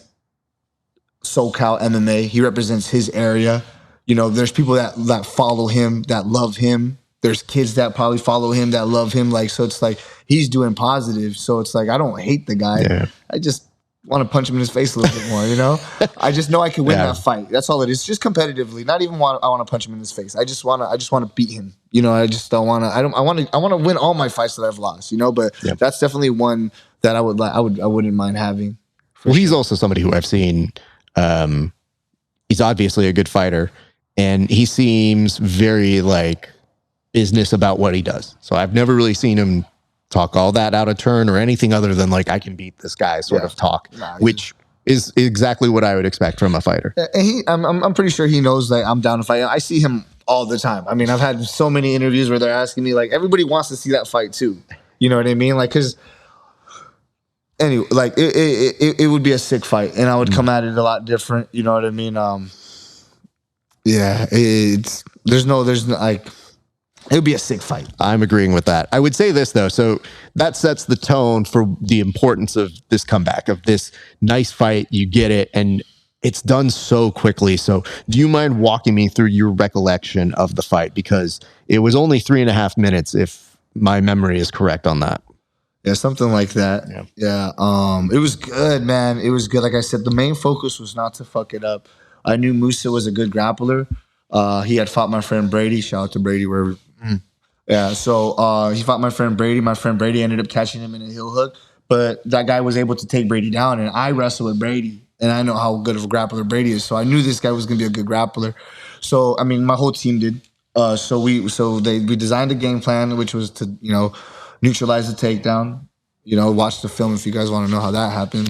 S1: SoCal MMA. He represents his area. You know, there's people that follow him, that love him. There's kids that probably follow him that love him. Like, so it's like he's doing positive. So it's like I don't hate the guy. Yeah. I just want to punch him in his face a little bit more, you know? I just know I can win that fight. That's all it is. Just competitively. Not even I want to punch him in his face. I just want to beat him. You know, I just don't want to. I want to win all my fights that I've lost, you know, but that's definitely one that I wouldn't mind having.
S2: Well, he's also somebody who I've seen. He's obviously a good fighter, and he seems very like business about what he does. So I've never really seen him talk all that out of turn or anything other than like, I can beat this guy sort of talk, which is exactly what I would expect from a fighter.
S1: And I'm pretty sure he knows that I'm down to fight. I see him all the time. I mean, I've had so many interviews where they're asking me, like, everybody wants to see that fight too. You know what I mean? Like, because anyway, like it would be a sick fight, and I would come at it a lot different. You know what I mean? Yeah, there's no like. It would be a sick fight.
S2: I'm agreeing with that. I would say this, though. So that sets the tone for the importance of this comeback, of this nice fight. You get it, and it's done so quickly. So do you mind walking me through your recollection of the fight? Because it was only 3.5 minutes, if my memory is correct on that.
S1: Yeah, something like that. Yeah. It was good, man. It was good. Like I said, the main focus was not to fuck it up. I knew Musa was a good grappler. He had fought my friend Brady. Shout out to Brady, wherever. Yeah, so he fought my friend Brady. My friend Brady ended up catching him in a heel hook, but that guy was able to take Brady down, and I wrestled with Brady, and I know how good of a grappler Brady is, so I knew this guy was going to be a good grappler. So, I mean, my whole team did. So we designed a game plan, which was to, you know, neutralize the takedown. You know, watch the film if you guys want to know how that happened.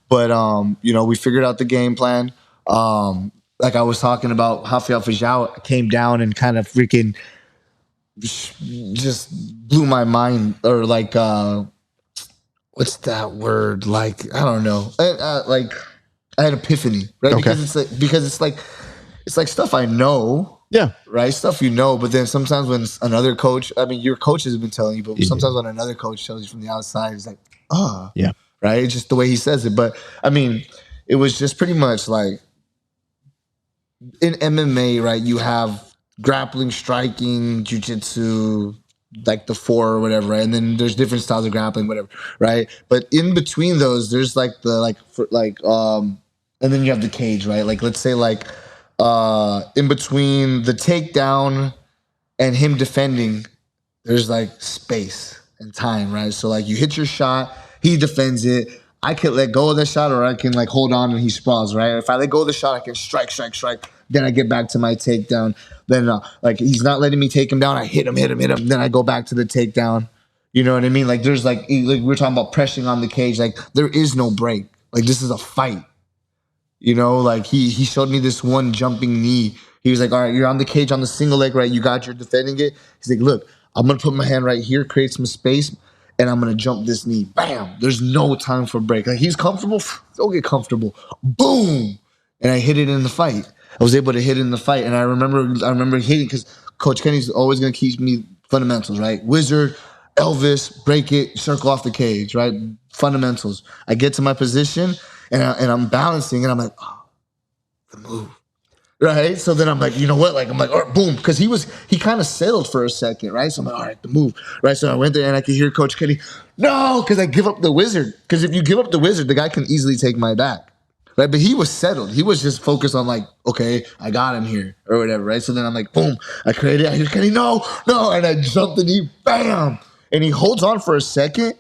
S1: But you know, we figured out the game plan. Like I was talking about, Rafael Fijao came down and kind of freaking just blew my mind, or like what's that word, like I don't know, like I had epiphany, right? Okay. Because it's like stuff I know, right, stuff you know, but then sometimes when another coach, I mean your coach has been telling you, but sometimes when another coach tells you from the outside, it's like right, it's just the way he says it. But I mean, it was just pretty much like in MMA, right, you have grappling, striking, jiu-jitsu, like the 4 or whatever, right? And then there's different styles of grappling, whatever, right? But in between those, there's like and then you have the cage, right? Like let's say like in between the takedown and him defending, there's like space and time, right? So like you hit your shot, he defends it. I can let go of the shot, or I can like hold on and he sprawls, right? If I let go of the shot, I can strike. Then I get back to my takedown. Then like he's not letting me take him down. I hit him. Then I go back to the takedown. You know what I mean? Like there's like we're talking about pressing on the cage. Like there is no break. Like this is a fight. You know, like he showed me this one jumping knee. He was like, all right, you're on the cage on the single leg, right? You got your defending it. He's like, look, I'm going to put my hand right here, create some space, and I'm going to jump this knee. Bam. There's no time for break. Like he's comfortable. Don't get comfortable. Boom. And I hit it in the fight. I was able to hit it in the fight. And I remember hitting because Coach Kenny's always going to teach me fundamentals, right? Wizard, Elvis, break it, circle off the cage, right? Fundamentals. I get to my position and I'm balancing and I'm like, oh, the move. Right. So then I'm like, you know what? Like, I'm like, all right, boom. Cause he kind of settled for a second. Right. So I'm like, all right, the move. Right. So I went there and I could hear Coach Kenny, no, cause I give up the wizard. Cause if you give up the wizard, the guy can easily take my back. Right. But he was settled. He was just focused on like, okay, I got him here or whatever. Right. So then I'm like, boom, I created, I hear Kenny, no. And I jumped and he, bam. And he holds on for a second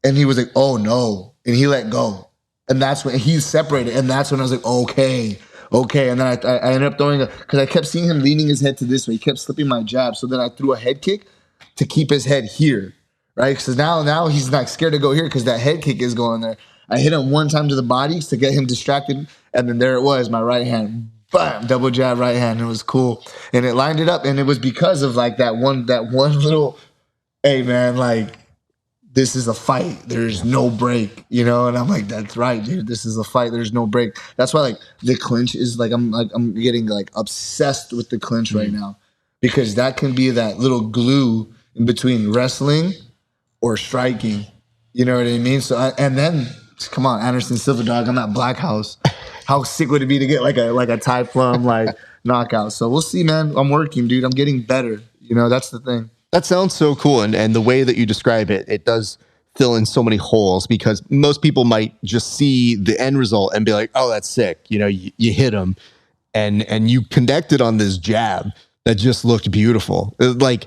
S1: and he was like, oh no. And he let go. And that's when he separated. And that's when I was like, okay. And then I ended up throwing because I kept seeing him leaning his head to this way. He kept slipping my jab. So then I threw a head kick to keep his head here, right? Because now he's not scared to go here because that head kick is going there. I hit him one time to the body to get him distracted. And then there it was, my right hand. Bam, double jab right hand. It was cool. And it lined it up. And it was because of like that one little, hey man, like, this is a fight. There's no break, you know? And I'm like, that's right, dude. This is a fight. There's no break. That's why like the clinch is like I'm getting like obsessed with the clinch right now because that can be that little glue in between wrestling or striking. You know what I mean? So and then come on, Anderson Silva dog. I'm at Black House. How sick would it be to get like a Thai plum like knockout? So we'll see, man. I'm working, dude. I'm getting better. You know, that's the thing.
S2: That sounds so cool. And the way that you describe it, it does fill in so many holes because most people might just see the end result and be like, oh, that's sick. You know, you hit him and you connected on this jab that just looked beautiful. Like,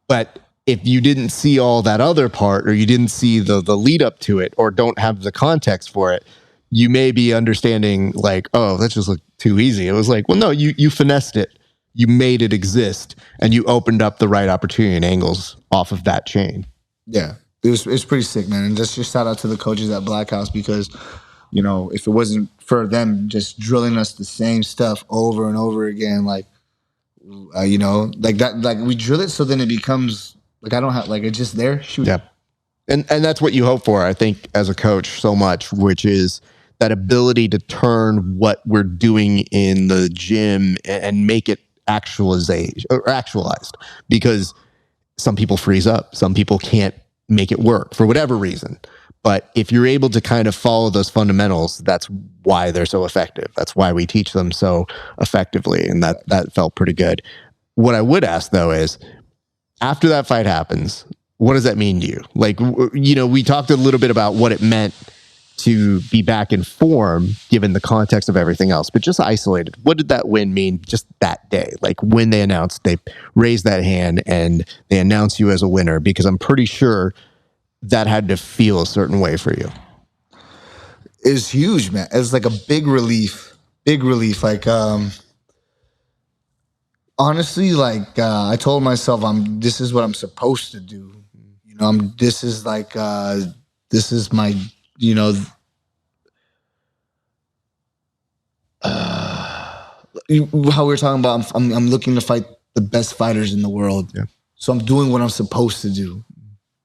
S2: but if you didn't see all that other part or you didn't see the lead up to it or don't have the context for it, you may be understanding like, oh, that just looked too easy. It was like, well, no, you finessed it. You made it exist and you opened up the right opportunity and angles off of that chain.
S1: Yeah, it's pretty sick, man. And just shout out to the coaches at Black House because, you know, if it wasn't for them just drilling us the same stuff over and over again, like, you know, like that, like we drill it so then it becomes like I don't have like it's just there. Shoot.
S2: Yeah, and that's what you hope for, I think, as a coach, so much, which is that ability to turn what we're doing in the gym and make it actualized because some people freeze up, some people can't make it work for whatever reason. But if you're able to kind of follow those fundamentals, that's why they're so effective. That's why we teach them so effectively. And that felt pretty good. What I would ask though is after that fight happens, what does that mean to you? Like, you know, we talked a little bit about what it meant to be back in form given the context of everything else, but just isolated, what did that win mean just that day? Like when they announced, they raised that hand and they announced you as a winner, because I'm pretty sure that had to feel a certain way for you.
S1: It's huge, man. It's like a big relief. Like, honestly, like, I told myself, this is what I'm supposed to do. You know, this is my, you know, how we were talking about, I'm looking to fight the best fighters in the world.
S2: Yeah.
S1: So I'm doing what I'm supposed to do.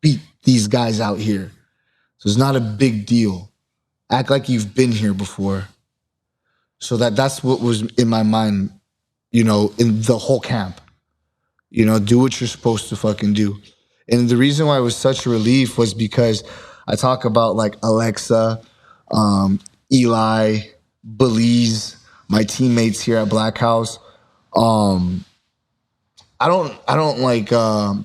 S1: Beat these guys out here. So it's not a big deal. Act like you've been here before. So that's what was in my mind, you know, in the whole camp. You know, do what you're supposed to fucking do. And the reason why it was such a relief was because I talk about like Alexa, Eli, Belize, my teammates here at Black House. I don't like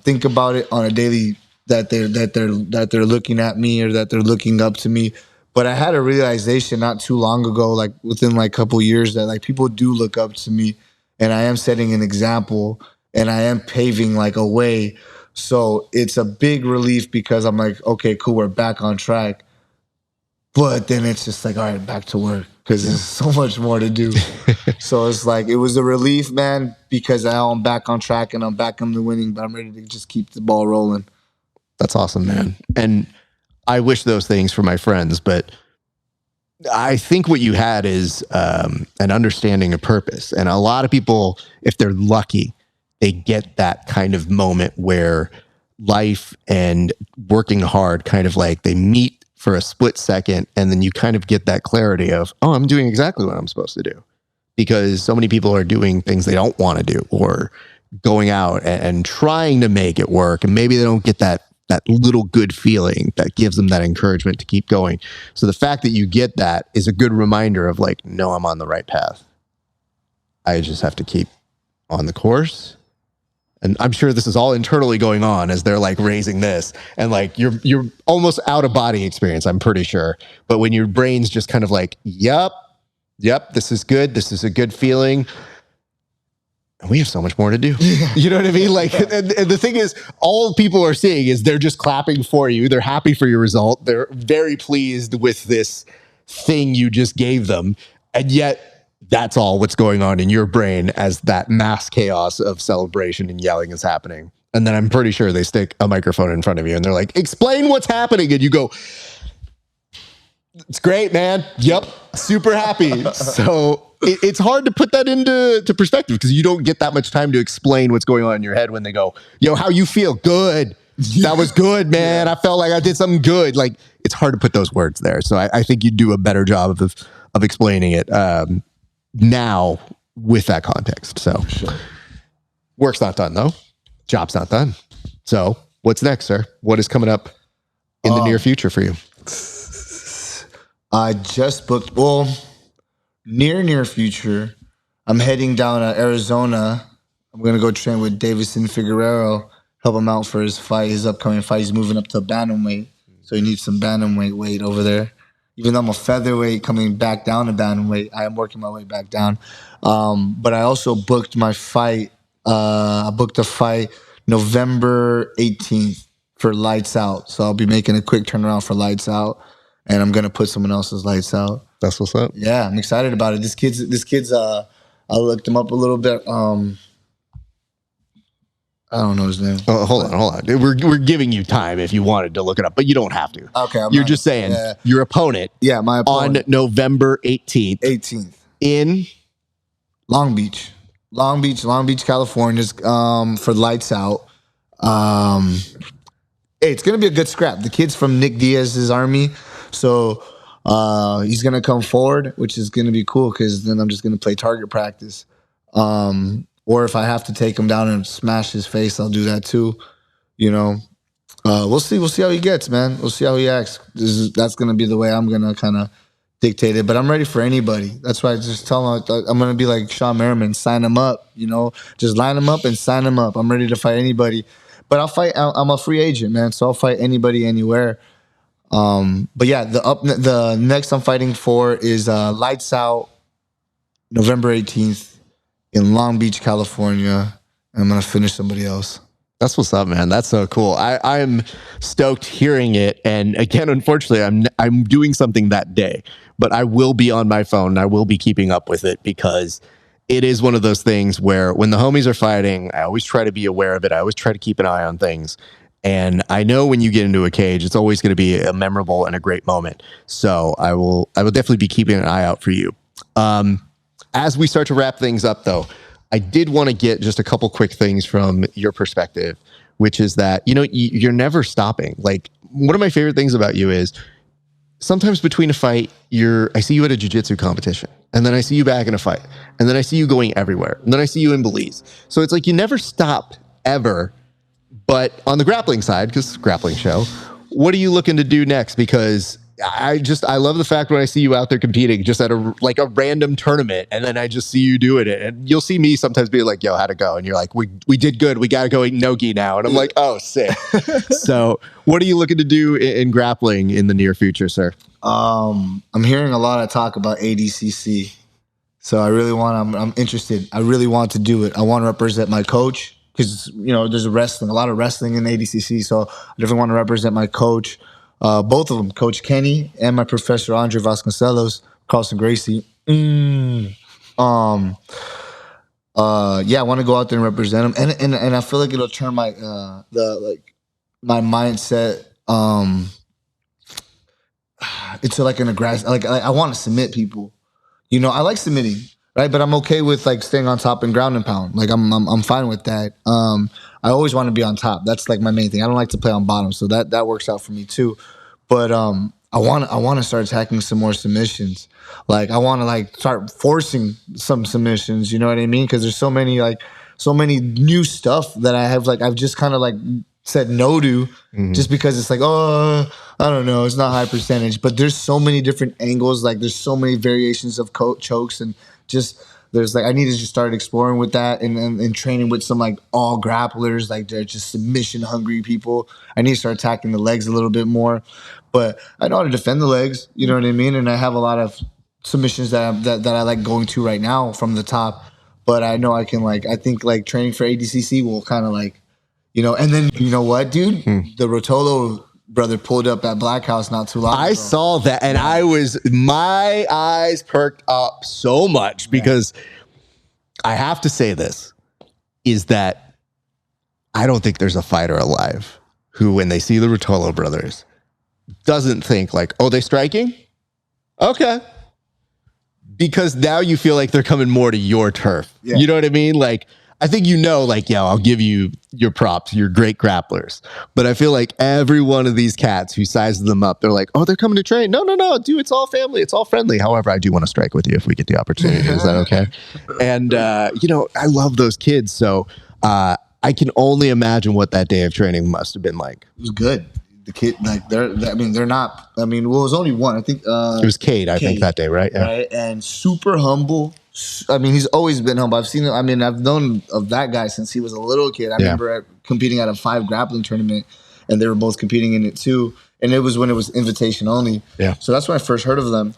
S1: think about it on a daily that they're looking at me or that they're looking up to me. But I had a realization not too long ago, like within like a couple years, that like people do look up to me, and I am setting an example, and I am paving like a way. So it's a big relief because I'm like, okay, cool, we're back on track. But then it's just like, all right, back to work because there's so much more to do. So it's like, it was a relief, man, because now I'm back on track and I'm back on the winning, but I'm ready to just keep the ball rolling.
S2: That's awesome, man. And I wish those things for my friends, but I think what you had is an understanding of purpose. And a lot of people, if they're lucky, they get that kind of moment where life and working hard kind of like they meet for a split second, and then you kind of get that clarity of, oh, I'm doing exactly what I'm supposed to do. Because so many people are doing things they don't want to do, or going out and trying to make it work, and maybe they don't get that little good feeling that gives them that encouragement to keep going. So the fact that you get that is a good reminder of like, no, I'm on the right path. I just have to keep on the course. And I'm sure this is all internally going on as they're like raising this, and like you're almost out of body experience, I'm pretty sure. But when your brain's just kind of like, yep, this is good. This is a good feeling. And we have so much more to do. You know what I mean? Like, and the thing is, all people are seeing is they're just clapping for you. They're happy for your result. They're very pleased with this thing you just gave them. And yet that's all what's going on in your brain as that mass chaos of celebration and yelling is happening. And then I'm pretty sure they stick a microphone in front of you and they're like, explain what's happening. And you go, it's great, man. Yep. Super happy. So it's hard to put that into perspective because you don't get that much time to explain what's going on in your head when they go, yo, how you feel? Good. That was good, man. I felt like I did something good. Like, it's hard to put those words there. So I think you do a better job of explaining it now with that context. So work's not done though. Job's not done. So what's next, sir? What is coming up in the near future for you?
S1: I just booked, near future. I'm heading down to Arizona. I'm going to go train with Davison Figueroa, help him out for his fight, his upcoming fight. He's moving up to bantamweight, so he needs some bantamweight weight over there. Even though I'm a featherweight coming back down to bantamweight, I am working my way back down. But I also booked my fight. I booked a fight November 18th for Lights Out. So I'll be making a quick turnaround for Lights Out, and I'm gonna put someone else's Lights Out.
S2: That's what's up.
S1: Yeah, I'm excited about it. This kid's. I looked him up a little bit. I don't know his name.
S2: Oh, hold on. We're giving you time if you wanted to look it up, but you don't have to.
S1: Okay.
S2: You're just saying your opponent.
S1: Yeah, my opponent.
S2: On November 18th.
S1: 18th.
S2: In
S1: Long Beach, California, for Lights Out. Hey, it's going to be a good scrap. The kid's from Nick Diaz's army, so he's going to come forward, which is going to be cool because then I'm just going to play target practice. Or if I have to take him down and smash his face, I'll do that too. You know, we'll see. We'll see how he gets, man. We'll see how he acts. That's going to be the way I'm going to kind of dictate it. But I'm ready for anybody. That's why I just tell him I'm going to be like Sean Merriman, sign him up. You know, just line him up and sign him up. I'm ready to fight anybody. But I'll fight. I'm a free agent, man. So I'll fight anybody, anywhere. But yeah, the next I'm fighting for is Lights Out, November 18th. In Long Beach, California, and I'm gonna finish somebody else.
S2: That's what's up, man. That's so cool. I'm stoked hearing it. And again, unfortunately, I'm doing something that day, but I will be on my phone and I will be keeping up with it because it is one of those things where when the homies are fighting, I always try to be aware of it. I always try to keep an eye on things. And I know when you get into a cage, it's always going to be a memorable and a great moment. So I will definitely be keeping an eye out for you. As we start to wrap things up, though, I did want to get just a couple quick things from your perspective, which is that, you know, you're never stopping. Like, one of my favorite things about you is sometimes between a fight, I see you at a jiu-jitsu competition, and then I see you back in a fight, and then I see you going everywhere, and then I see you in Belize. So it's like you never stop ever. But on the grappling side, because grappling show, what are you looking to do next? Because I love the fact when I see you out there competing just at a random tournament, and then I just see you doing it, and you'll see me sometimes be like, yo, how'd it go? And you're like, we did good. We got to go eat nogi now. And I'm like, oh, sick. So what are you looking to do in grappling in the near future, sir?
S1: I'm hearing a lot of talk about ADCC. So I'm interested. I really want to do it. I want to represent my coach because, there's a lot of wrestling in ADCC. So I definitely want to represent my coach, both of them, Coach Kenny and my professor, Andre Vasconcelos, Carlson Gracie. Yeah, I want to go out there and represent them. And I feel like it'll turn my, my mindset, into like an aggressive, like I want to submit people. I like submitting, right? But I'm okay with like staying on top and ground and pound. Like I'm fine with that. I always want to be on top. That's like my main thing. I don't like to play on bottom, so that works out for me too. But I want to start attacking some more submissions. Like I want to like start forcing some submissions. You know what I mean? Because there's so many new stuff that I have. Like I've just kind of like said no to, just because it's like, oh, I don't know, it's not high percentage. But there's so many different angles. Like there's so many variations of chokes, and just there's like I need to just start exploring with that and training with some like all grapplers. Like they're just submission hungry people. I need to start attacking the legs a little bit more. But I know how to defend the legs. You know what I mean? And I have a lot of submissions that I like going to right now from the top. But I know I can I think like training for ADCC will kind of like, and then you know what, dude? The Ruotolo brother pulled up at Black House not too long ago.
S2: I saw that, and my eyes perked up so much because I have to say this, is that I don't think there's a fighter alive who, when they see the Ruotolo brothers, doesn't think like, oh, they striking? Okay. Because now you feel like they're coming more to your turf. Yeah. You know what I mean? Like, I think I'll give you your props. You're great grapplers. But I feel like every one of these cats who sizes them up, they're like, oh, they're coming to train. No, dude, it's all family. It's all friendly. However, I do want to strike with you if we get the opportunity. Is that okay? And, I love those kids. So I can only imagine what that day of training must have been like.
S1: It was good. The kid, they're not, well, it was only one. I think
S2: it was Cade, I think, that day, right? Yeah.
S1: Right. And super humble. He's always been humble. I've seen him. I've known of that guy since he was a little kid. I remember competing at a 5 grappling tournament, and they were both competing in it too. And it was when it was invitation only. Yeah. So that's when I first heard of them.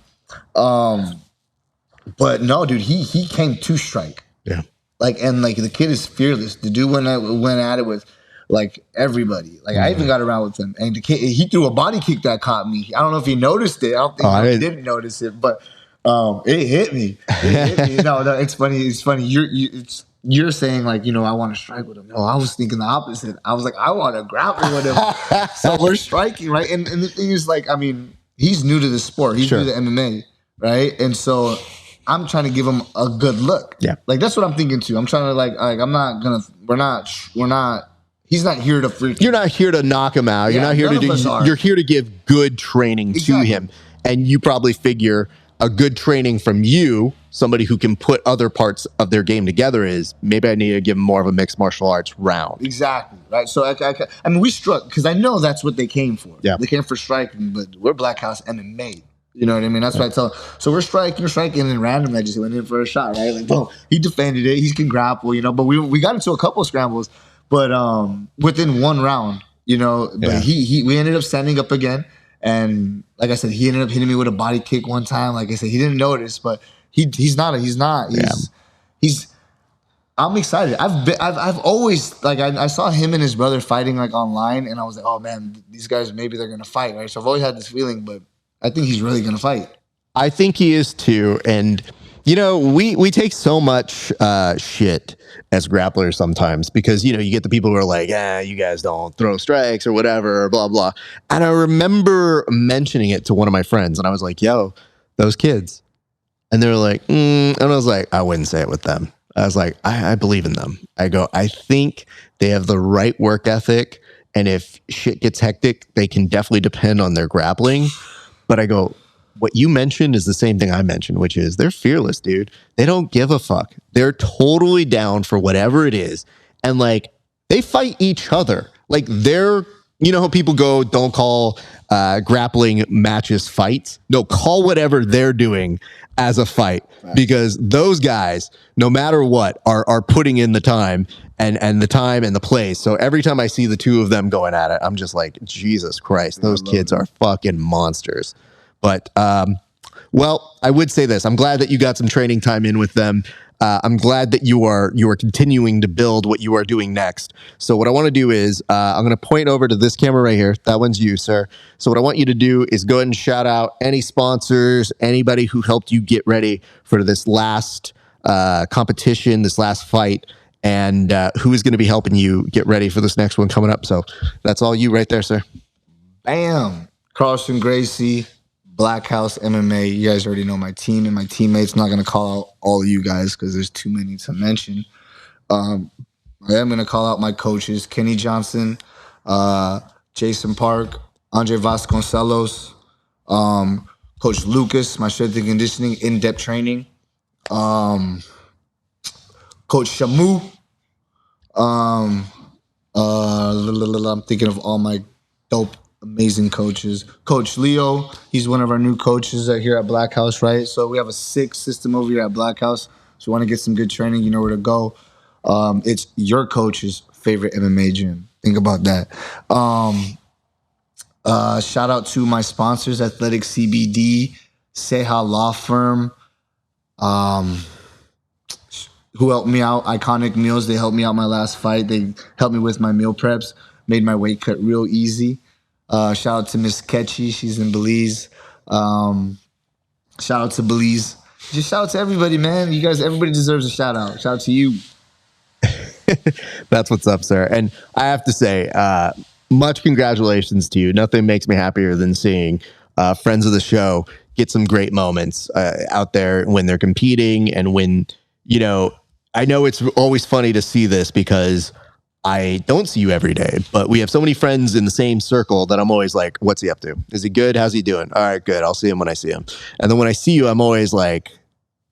S1: But no, dude, he came to strike. Yeah. The kid is fearless. The dude went at it with like everybody. Like I even got around with him, and the kid, he threw a body kick that caught me. I don't know if he noticed it. I don't think he didn't notice it, but it hit me. No, it's funny. It's funny. You're saying like, I want to strike with him. No, I was thinking the opposite. I was like, I want to grapple with him. So we're striking, right? And the thing is, like, he's new to the sport. He's new to MMA, right? And so I'm trying to give him a good look. Yeah. Like that's what I'm thinking too. I'm trying to we're not. He's not here to freak.
S2: You're not here to knock him out. You're not here to do. You're here to give good training to him, and you probably figure a good training from you, somebody who can put other parts of their game together, is maybe I need to give him more of a mixed martial arts round.
S1: Exactly, right? So we struck because I know that's what they came for. Yeah, they came for striking, but we're Black House MMA. You know what I mean? That's what I tell them. So we're striking, and randomly I just went in for a shot, right? Like, boom, he defended it. He can grapple, but we got into a couple of scrambles. But within one round, but we ended up standing up again. And like I said, he ended up hitting me with a body kick one time. Like I said, he didn't notice, but I'm excited. I've always, like, I saw him and his brother fighting like online, and I was like, oh man, these guys, maybe they're going to fight, right? So I've always had this feeling, but I think he's really going to fight.
S2: I think he is too. And we take so much shit as grapplers sometimes because, you get the people who are like, you guys don't throw strikes or whatever, blah, blah. And I remember mentioning it to one of my friends, and I was like, yo, those kids. And they were like, and I was like, I wouldn't say it with them. I was like, I believe in them. I go, I think they have the right work ethic. And if shit gets hectic, they can definitely depend on their grappling. But I go, what you mentioned is the same thing I mentioned, which is they're fearless, dude. They don't give a fuck. They're totally down for whatever it is. And like, they fight each other. Like they're, how people go, don't call grappling matches fights. No, call whatever they're doing as a fight. Right. Because those guys, no matter what, are putting in the time and the time and the place. So every time I see the two of them going at it, I'm just like, Jesus Christ, those kids are fucking monsters. But well, I would say this. I'm glad that you got some training time in with them. I'm glad that you are continuing to build what you are doing next. So what I want to do is I'm going to point over to this camera right here. That one's you, sir. So what I want you to do is go ahead and shout out any sponsors, anybody who helped you get ready for this last competition, this last fight, and who is going to be helping you get ready for this next one coming up. So that's all you right there, sir.
S1: Bam. Carlson Gracie, Black House MMA. You guys already know my team and my teammates. I'm not going to call out all of you guys because there's too many to mention. I am going to call out my coaches, Kenny Johnson, Jason Park, Andre Vasconcelos, Coach Lucas, my strength and conditioning, in-depth training, Coach Shamu. I'm thinking of all my dope, amazing coaches. Coach Leo, he's one of our new coaches here at Black House, right? So we have a 6 system over here at Black House. So you want to get some good training, you know where to go. It's your coach's favorite MMA gym. Think about that. Shout out to my sponsors, Athletic CBD, Seha Law Firm, who helped me out, Iconic Meals. They helped me out my last fight. They helped me with my meal preps, made my weight cut real easy. Shout out to Miss Ketchy. She's in Belize. Shout out to Belize. Just shout out to everybody, man. You guys, everybody deserves a shout out. Shout out to you.
S2: That's what's up, sir. And I have to say, much congratulations to you. Nothing makes me happier than seeing friends of the show get some great moments out there when they're competing and when, you know, I know it's always funny to see this because I don't see you every day, but we have so many friends in the same circle that I'm always like, what's he up to? Is he good? How's he doing? All right, good. I'll see him when I see him. And then when I see you, I'm always like,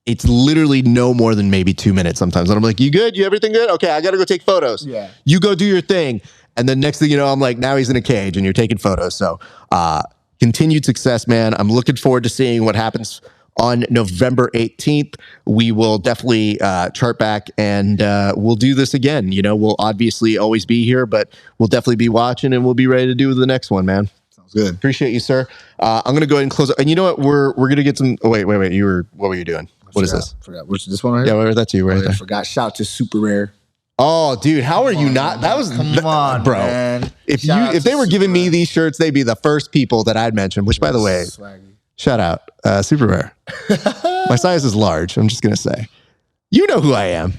S2: it's literally no more than maybe 2 minutes sometimes. And I'm like, you good? You everything good? Okay, I got to go take photos.
S1: Yeah.
S2: You go do your thing. And then next thing you know, I'm like, now he's in a cage and you're taking photos. So continued success, man. I'm looking forward to seeing what happens on November 18th. We will definitely chart back and we'll do this again. You know, we'll obviously always be here, but we'll definitely be watching and we'll be ready to do the next one, man.
S1: Sounds good.
S2: Appreciate you, sir. I'm going to go ahead and close. And you know what? We're going to get some. Oh, wait. What were you doing? What is this?
S1: Forgot. Which this one right here?
S2: Yeah, that's you right there.
S1: I forgot. Shout out to Super Rare.
S2: Oh, dude, how are you not? That was
S1: come on,
S2: bro.
S1: Man.
S2: If they were giving me these shirts, they'd be the first people that I'd mention. Which, by the way,
S1: swaggy.
S2: Shout out, Super Rare. My size is large. I'm just gonna say, you know who I am.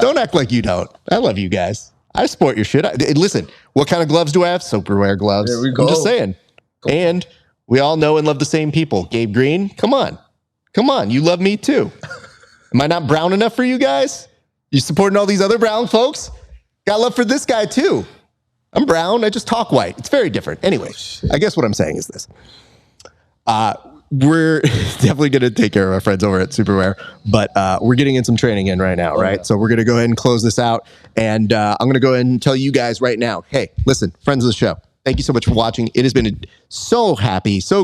S2: Don't act like you don't. I love you guys. I sport your shit. Listen, what kind of gloves do I have? Super Rare gloves.
S1: There we go.
S2: I'm just saying. Cool. And we all know and love the same people. Gabe Green, come on. You love me too. Am I not brown enough for you guys? You supporting all these other brown folks? Got love for this guy too. I'm brown. I just talk white. It's very different. Anyway, I guess what I'm saying is this. We're definitely going to take care of our friends over at Super Rare, but we're getting in some training in right now, right? Yeah. So we're going to go ahead and close this out. And I'm going to go ahead and tell you guys right now, hey, listen, friends of the show, thank you so much for watching. It has been so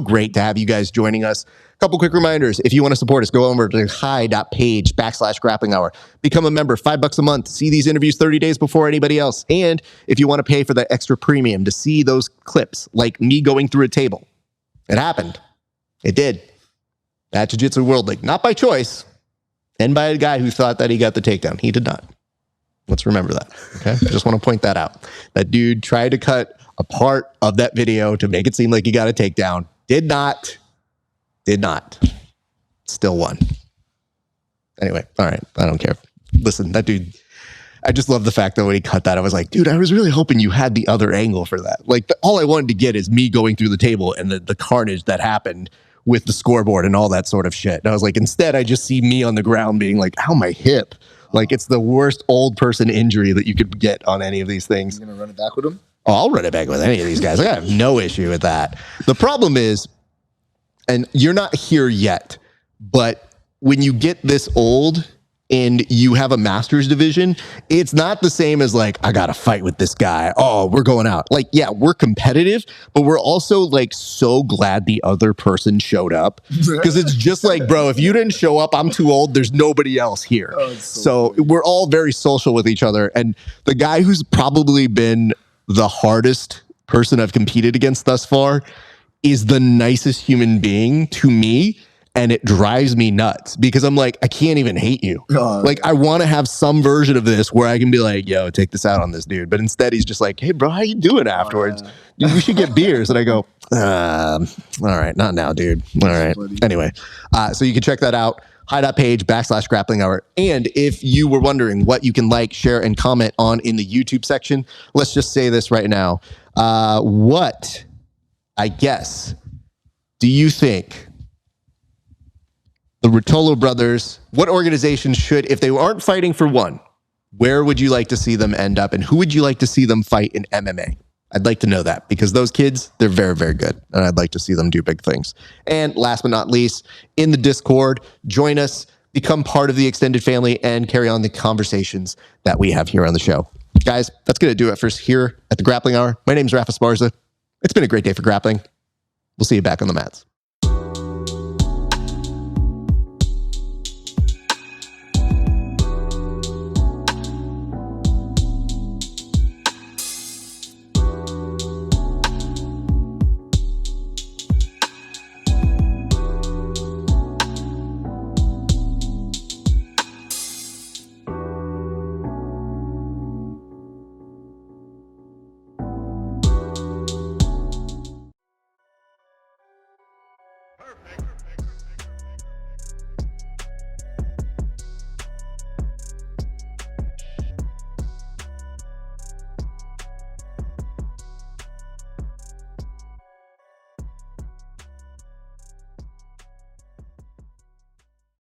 S2: great to have you guys joining us. A couple quick reminders. If you want to support us, go over to HY.PAGE/GRAPPLINGHOUR. Become a member, $5 a month. See these interviews 30 days before anybody else. And if you want to pay for the extra premium to see those clips, like me going through a table, it happened. It did. At Jiu-Jitsu World League. Not by choice. And by a guy who thought that he got the takedown. He did not. Let's remember that. Okay? Just want to point that out. That dude tried to cut a part of that video to make it seem like he got a takedown. Did not. Still won. Anyway, all right. I don't care. Listen, that dude, I just love the fact that when he cut that, I was like, dude, I was really hoping you had the other angle for that. Like, all I wanted to get is me going through the table and the carnage that happened with the scoreboard and all that sort of shit. And I was like, instead, I just see me on the ground being like, ow, my hip. Like, it's the worst old person injury that you could get on any of these things.
S1: You gonna run it back with him?
S2: Oh, I'll run it back with any of these guys. I have no issue with that. The problem is, and you're not here yet, but when you get this old and you have a master's division, it's not the same as like, I got to fight with this guy. Oh, we're going out. Like, yeah, we're competitive, but we're also like so glad the other person showed up because it's just like, bro, if you didn't show up, I'm too old. There's nobody else here. Oh, so we're all very social with each other. And the guy who's probably been the hardest person I've competed against thus far is the nicest human being to me. And it drives me nuts because I'm like, I can't even hate you. Like, I want to have some version of this where I can be like, yo, take this out on this dude. But instead, he's just like, hey, bro, how you doing afterwards? Dude, we should get beers. And I go, all right, not now, dude. All right. Anyway, so you can check that out. HY.PAGE /grappling hour. And if you were wondering what you can like, share, and comment on in the YouTube section, let's just say this right now. What, I guess, do you think the Ruotolo brothers, what organization should, if they aren't fighting for one, where would you like to see them end up? And who would you like to see them fight in MMA? I'd like to know that because those kids, they're very, very good. And I'd like to see them do big things. And last but not least, in the Discord, join us, become part of the extended family, and carry on the conversations that we have here on the show. Guys, that's going to do it for us here at the Grappling Hour. My name is Rafa Esparza. It's been a great day for grappling. We'll see you back on the mats.